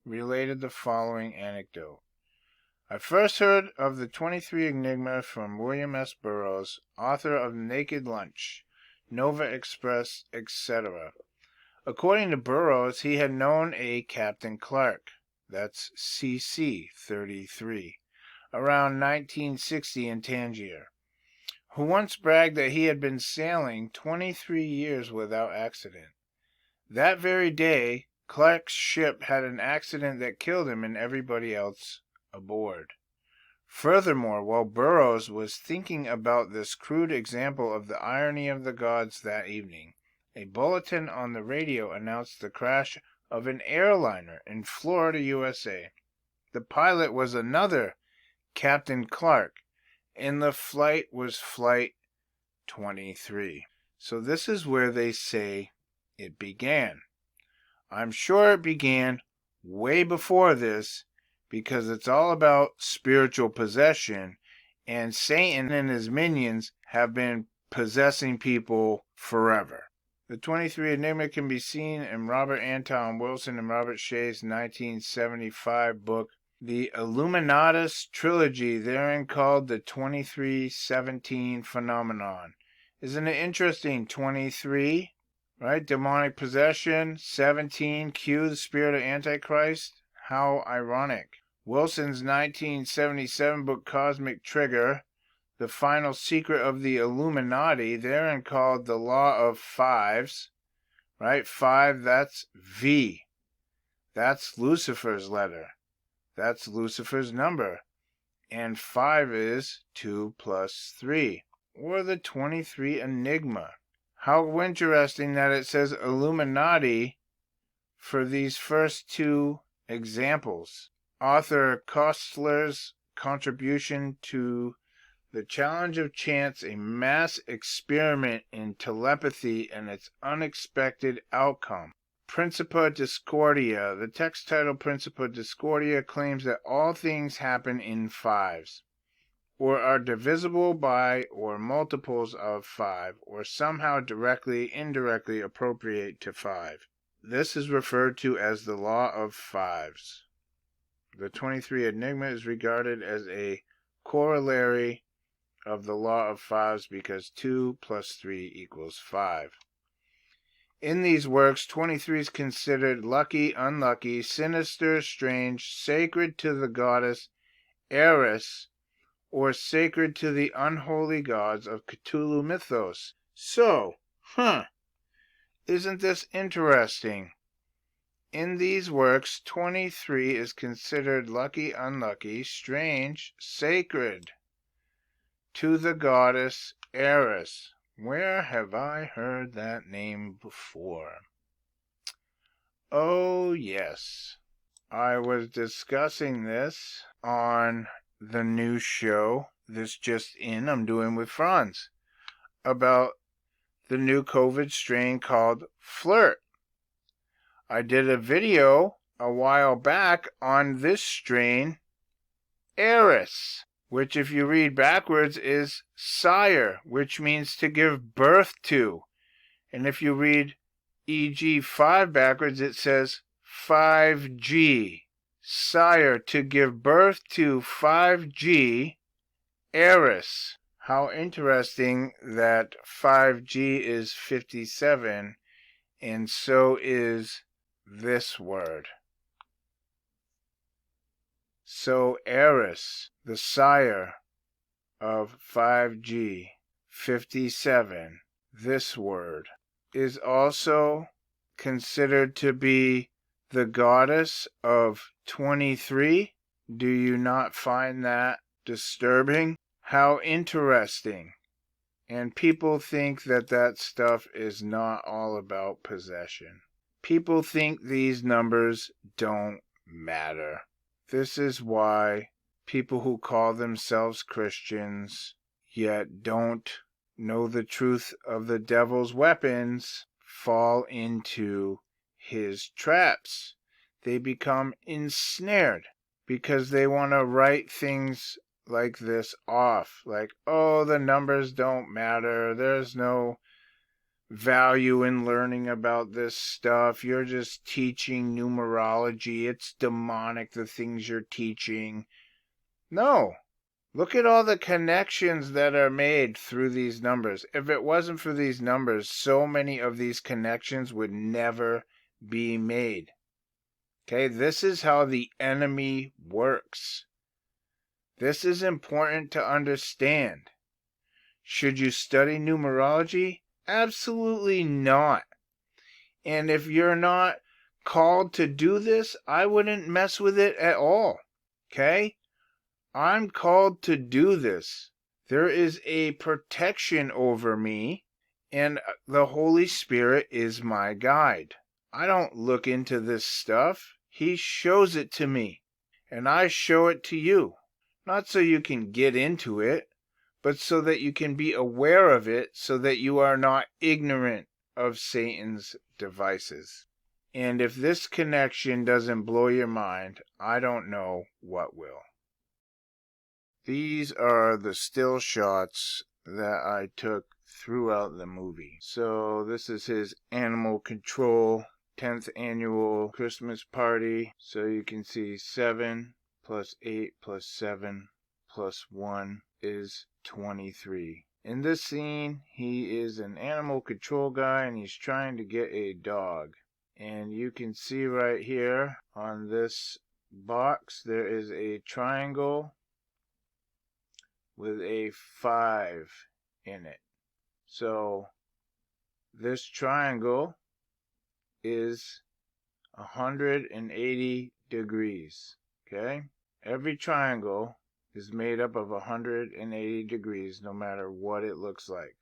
related the following anecdote. I first heard of the 23 Enigma from William S. Burroughs, author of Naked Lunch, Nova Express, etc. According to Burroughs, he had known a Captain Clark, that's CC 33, around 1960 in Tangier, who once bragged that he had been sailing 23 years without accident. That very day, Clark's ship had an accident that killed him and everybody else aboard. Furthermore, while Burroughs was thinking about this crude example of the irony of the gods that evening, a bulletin on the radio announced the crash of an airliner in Florida, USA. The pilot was another Captain Clark, and the flight was Flight 23. So this is where they say it began. I'm sure it began way before this, because it's all about spiritual possession, and Satan and his minions have been possessing people forever. The 23 Enigma can be seen in Robert Anton Wilson and Robert Shea's 1975 book, The Illuminatus Trilogy, therein called the 2317 Phenomenon. Isn't it interesting? 23, right? Demonic possession. 17, Q, the spirit of Antichrist. How ironic. Wilson's 1977 book, Cosmic Trigger, The Final Secret of the Illuminati, therein called the Law of Fives, right? 5, that's V. That's Lucifer's letter. That's Lucifer's number. And 5 is 2 plus 3, or the 23 Enigma. How interesting that it says Illuminati for these first two examples. Author Kostler's contribution to The Challenge of Chance, a mass experiment in telepathy and its unexpected outcome. Principia Discordia. The text title Principia Discordia claims that all things happen in fives, or are divisible by or multiples of 5, or somehow directly, indirectly appropriate to 5. This is referred to as the law of fives. The 23 Enigma is regarded as a corollary of the law of fives because 2 plus 3 equals 5. In these works, 23 is considered lucky, unlucky, sinister, strange, sacred to the goddess Eris, or sacred to the unholy gods of Cthulhu mythos. So, isn't this interesting? In these works, 23 is considered lucky, unlucky, strange, sacred to the goddess Eris. Where have I heard that name before? Oh, yes. I was discussing this on the new show, This Just In, I'm doing with Franz, about the new COVID strain called Flirt. I did a video a while back on this strain, Eris, which if you read backwards is sire, which means to give birth to. And if you read EG 5 backwards, it says 5G, sire, to give birth to 5G, Eris. How interesting that 5G is 57, and so is this word. So Eris, the sire of 5G, 57, this word, is also considered to be the goddess of 23. Do you not find that disturbing? How interesting. And people think that that stuff is not all about possession. People think these numbers don't matter. This is why people who call themselves Christians yet don't know the truth of the devil's weapons fall into his traps. They become ensnared because they want to write things like this off. Like, oh, the numbers don't matter. There's no value in learning about this stuff. You're just teaching numerology. It's demonic, the things you're teaching. No. Look at all the connections that are made through these numbers. If it wasn't for these numbers, so many of these connections would never be made. Okay, this is how the enemy works. This is important to understand. Should you study numerology? Absolutely not. And if you're not called to do this, I wouldn't mess with it at all. Okay? I'm called to do this. There is a protection over me, and the Holy Spirit is my guide. I don't look into this stuff. He shows it to me, and I show it to you. Not so you can get into it, but so that you can be aware of it, so that you are not ignorant of Satan's devices. And if this connection doesn't blow your mind, I don't know what will. These are the still shots that I took throughout the movie. So this is his animal control 10th annual Christmas party. So you can see 7 plus 8 plus 7 plus 1 is 23. In this scene, he is an animal control guy and he's trying to get a dog. And you can see right here on this box, there is a triangle with a 5 in it. So this triangle is 180 degrees. Okay? Every triangle is made up of 180 degrees no matter what it looks like.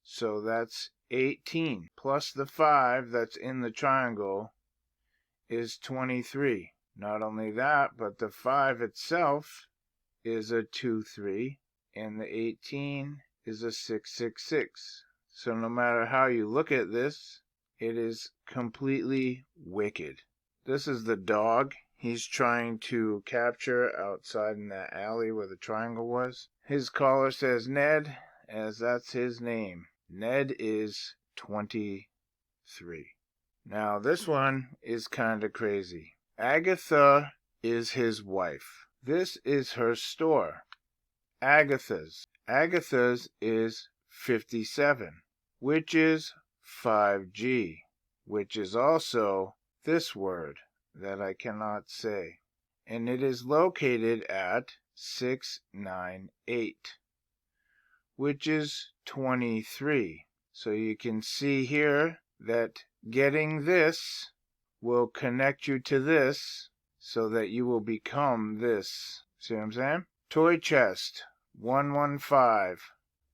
So that's 18 plus the 5 that's in the triangle is 23. Not only that, but the 5 itself is a 2, 3, and the 18 is a 6, 6, 6. So no matter how you look at this, it is completely wicked. This is the dog he's trying to capture outside in that alley where the triangle was. His collar says Ned, as that's his name. Ned is 23. Now this one is kind of crazy. Agatha is his wife. This is her store. Agatha's. Agatha's is 57, which is 5G, which is also this word that I cannot say. And it is located at 698, which is 23. So you can see here that getting this will connect you to this so that you will become this. See what I'm saying? Toy chest, 115.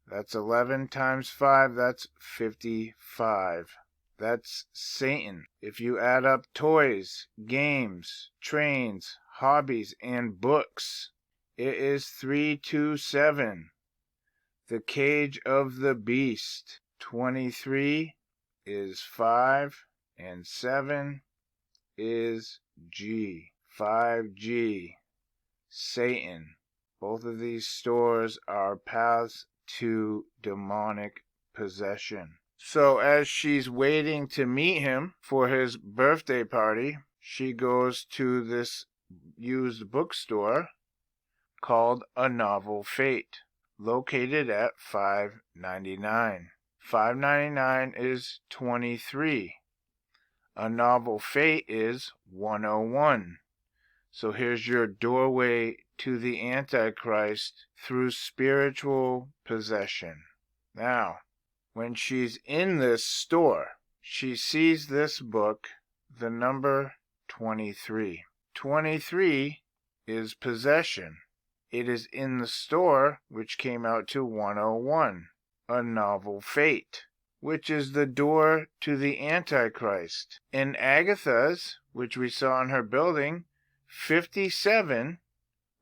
That's 11 times 5, that's 55. That's Satan. If you add up toys, games, trains, hobbies, and books, it is 327. The cage of the beast, 23 is 5, and 7 is G. 5G. Satan. Both of these stores are paths to demonic possession. So as she's waiting to meet him for his birthday party, she goes to this used bookstore called A Novel Fate, located at $5.99. $5.99 is 23. A Novel Fate is 101. So here's your doorway to the Antichrist through spiritual possession. Now, when she's in this store, she sees this book, the number 23. 23 is possession. It is in the store, which came out to 101, A Novel Fate, which is the door to the Antichrist. In Agatha's, which we saw in her building, 57,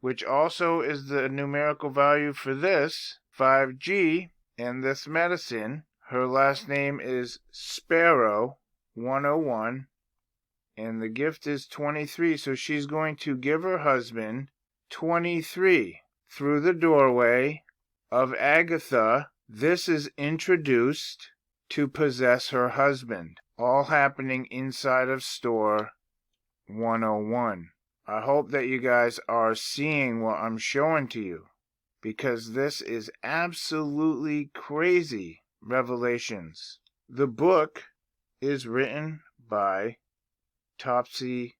which also is the numerical value for this, 5G, and this medicine. Her last name is Sparrow, 101, and the gift is 23, so she's going to give her husband 23 through the doorway of Agatha. This is introduced to possess her husband, all happening inside of store 101. I hope that you guys are seeing what I'm showing to you, because this is absolutely crazy revelations. The book is written by Topsy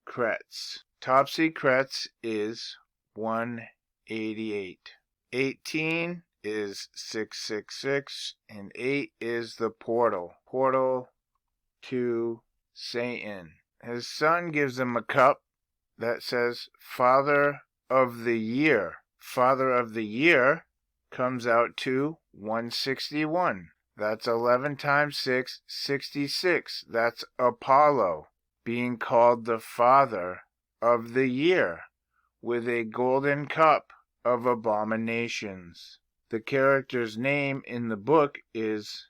Kretz. Topsy Kretz is 188. 18 is 666, and 8 is the portal. Portal to Satan. His son gives him a cup that says Father of the Year. Father of the Year comes out to 161. That's 11 times 6, 66. That's Apollo being called the Father of the Year with a golden cup of abominations. The character's name in the book is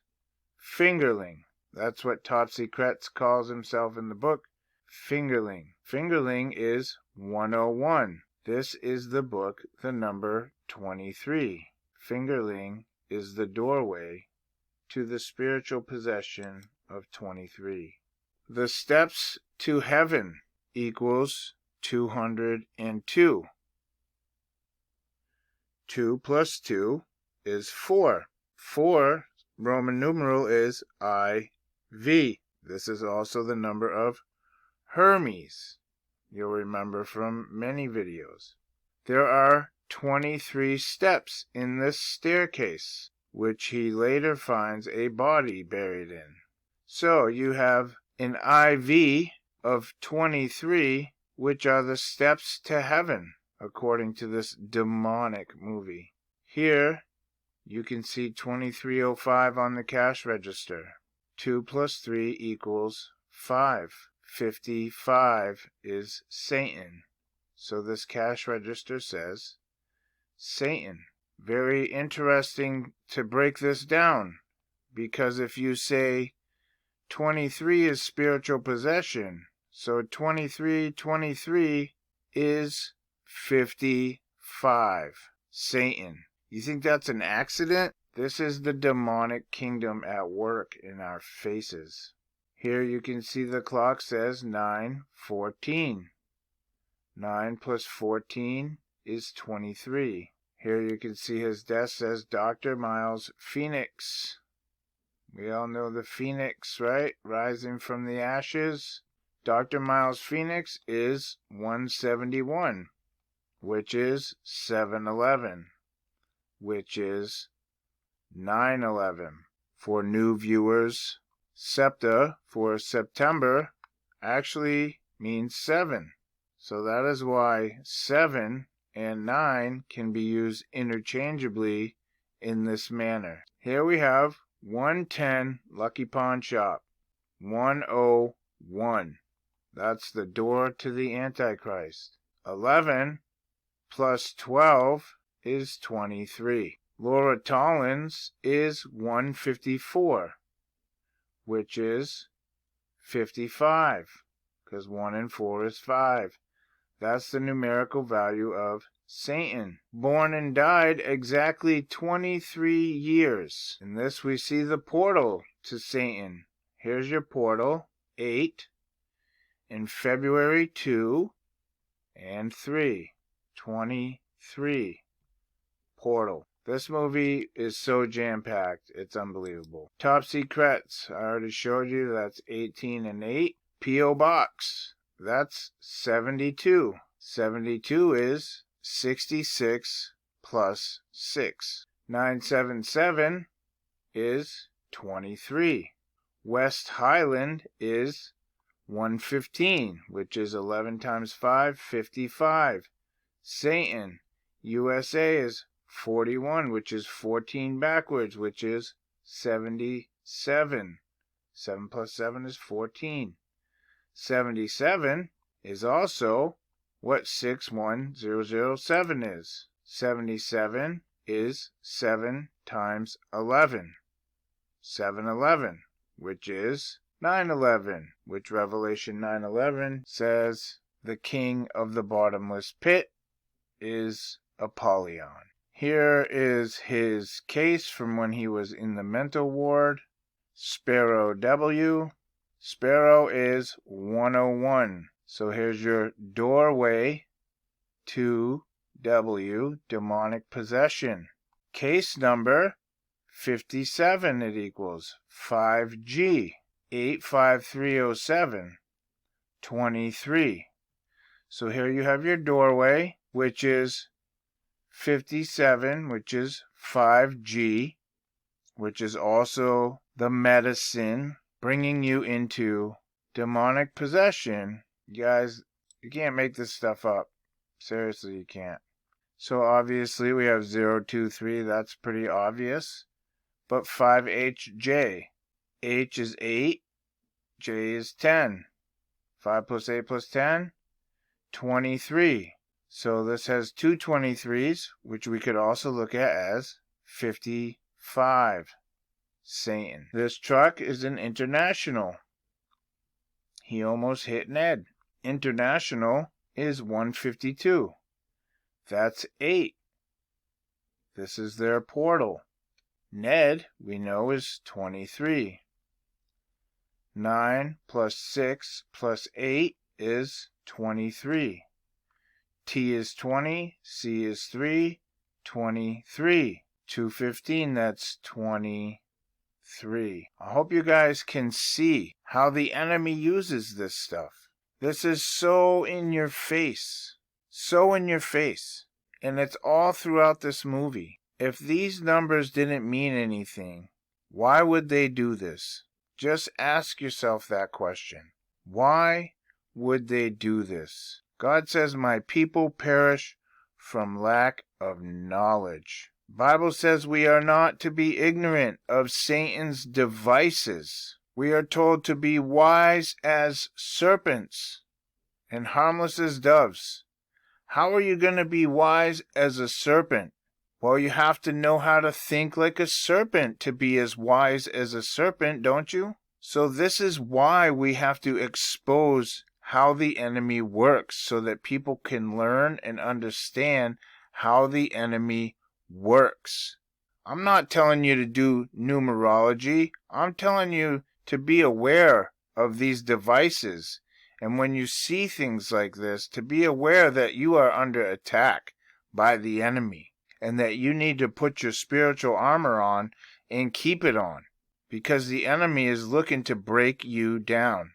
Fingerling. That's what Topsy Kretz calls himself in the book. Fingerling. Fingerling is 101. This is the book, the number 23. Fingerling is the doorway to the spiritual possession of 23. The steps to heaven equals 202. 2 plus 2 is 4. 4, Roman numeral, is IV. This is also the number of Hermes. You'll remember from many videos. There are 23 steps in this staircase, which he later finds a body buried in. So you have an IV of 23, which are the steps to heaven, according to this demonic movie. Here, you can see 2305 on the cash register. 2 plus 3 equals 5. 55 is Satan. So this cash register says Satan. Very interesting to break this down, because if you say 23 is spiritual possession, so 23 is 55. Satan. You think that's an accident? This is the demonic kingdom at work in our faces. Here you can see the clock says 9:14. 9 plus 14 is 23. Here you can see his desk says Dr. Miles Phoenix. We all know the Phoenix, right? Rising from the ashes. Dr. Miles Phoenix is 171, which is 711, which is 911. For new viewers, Septa for September actually means 7. So that is why 7 and 9 can be used interchangeably in this manner. Here we have 110 Lucky Pawn Shop. 101. That's the door to the Antichrist. 11 plus 12 is 23. Laura Tollins is 154, which is 55, because 1 and 4 is 5. That's the numerical value of Satan. Born and died exactly 23 years. In this we see the portal to Satan. Here's your portal, 8, in February 2 and 3, 23. Portal. This movie is so jam-packed, it's unbelievable. Top Secrets, I already showed you, that's 18 and 8. P.O. Box, that's 72. 72 is 66 plus 6. 977 is 23. West Highland is 115, which is 11 times 5, 55. Satan, USA is 41, which is 14 backwards, which is 77. 7 plus 7 is 14. 77 is also what 61007 is. 77 is 7 times 11. 711, which is 911, which Revelation 9:11 says the king of the bottomless pit is Apollyon. Here is his case from when he was in the mental ward. Sparrow W. Sparrow is 101. So here's your doorway to W, demonic possession. Case number 57, it equals 5G, 85307, 23. So here you have your doorway, which is 57, which is 5G, which is also the medicine bringing you into demonic possession. You guys, you can't make this stuff up. Seriously, you can't. So obviously we have 023, that's pretty obvious. But 5HJ. H is 8, J is 10. 5 plus 8 plus 10, 23. So this has two 23s, which we could also look at as 55. Satan. This truck is an International. He almost hit Ned. International is 152. That's 8. This is their portal. Ned, we know, is 23. 9 plus 6 plus 8 is 23. T is 20, C is 3, 23. 215, that's 23. I hope you guys can see how the enemy uses this stuff. This is so in your face. So in your face. And it's all throughout this movie. If these numbers didn't mean anything, why would they do this? Just ask yourself that question. Why would they do this? God says, my people perish from lack of knowledge. Bible says we are not to be ignorant of Satan's devices. We are told to be wise as serpents and harmless as doves. How are you going to be wise as a serpent? Well, you have to know how to think like a serpent to be as wise as a serpent, don't you? So this is why we have to expose how the enemy works, so that people can learn and understand how the enemy works. I'm not telling you to do numerology. I'm telling you to be aware of these devices. And when you see things like this, to be aware that you are under attack by the enemy and that you need to put your spiritual armor on and keep it on, because the enemy is looking to break you down.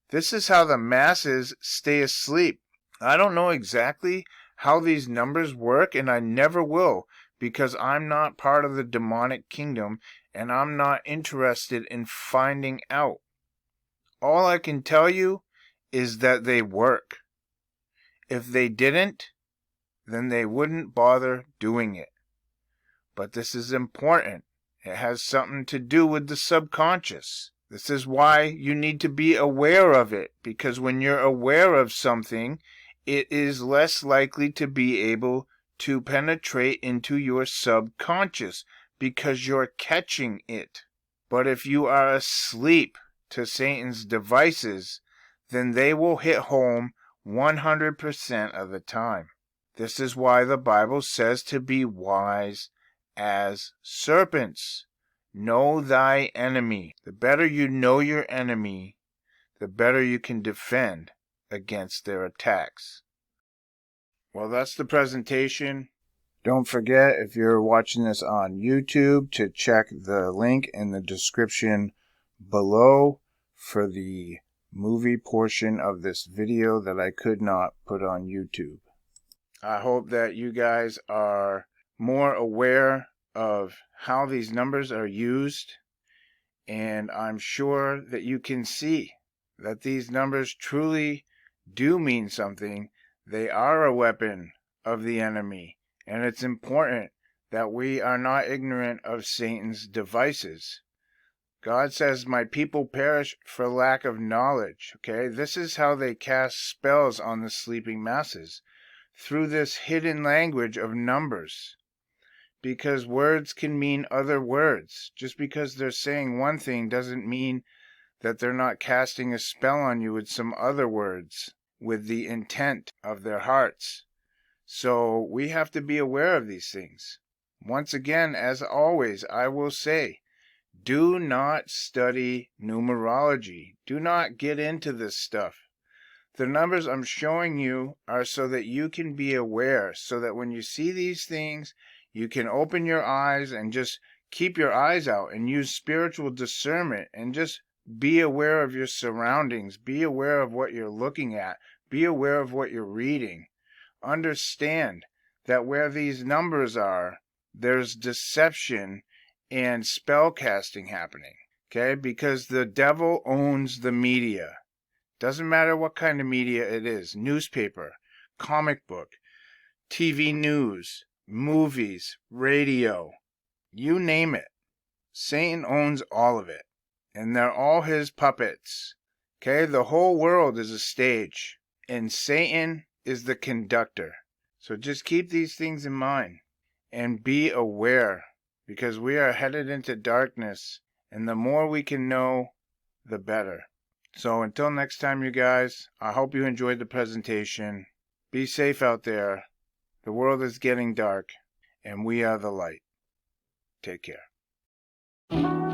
This is how the masses stay asleep. I don't know exactly how these numbers work, and I never will, because I'm not part of the demonic kingdom, and I'm not interested in finding out. All I can tell you is that they work. If they didn't, then they wouldn't bother doing it. But this is important. It has something to do with the subconscious. This is why you need to be aware of it, because when you're aware of something, it is less likely to be able to penetrate into your subconscious, because you're catching it. But if you are asleep to Satan's devices, then they will hit home 100% of the time. This is why the Bible says to be wise as serpents. Know thy enemy. The better you know your enemy, the better you can defend against their attacks. Well, that's the presentation. Don't forget, if you're watching this on YouTube, to check the link in the description below for the movie portion of this video that I could not put on YouTube. I hope that you guys are more aware of how these numbers are used, and I'm sure that you can see that these numbers truly do mean something. They are a weapon of the enemy, and it's important that we are not ignorant of Satan's devices. God says, my people perish for lack of knowledge. Okay, this is how they cast spells on the sleeping masses, through this hidden language of numbers. Because words can mean other words. Just because they're saying one thing doesn't mean that they're not casting a spell on you with some other words, with the intent of their hearts. So we have to be aware of these things. Once again, as always, I will say, do not study numerology. Do not get into this stuff. The numbers I'm showing you are so that you can be aware, so that when you see these things, you can open your eyes and just keep your eyes out and use spiritual discernment and just be aware of your surroundings. Be aware of what you're looking at. Be aware of what you're reading. Understand that where these numbers are, there's deception and spell casting happening. Okay? Because the devil owns the media. Doesn't matter what kind of media it is. Newspaper, comic book, TV news, movies, radio, you name it. Satan owns all of it. And they're all his puppets. Okay? The whole world is a stage. And Satan is the conductor. So just keep these things in mind. And be aware. Because we are headed into darkness. And the more we can know, the better. So until next time, you guys, I hope you enjoyed the presentation. Be safe out there. The world is getting dark, and we are the light. Take care.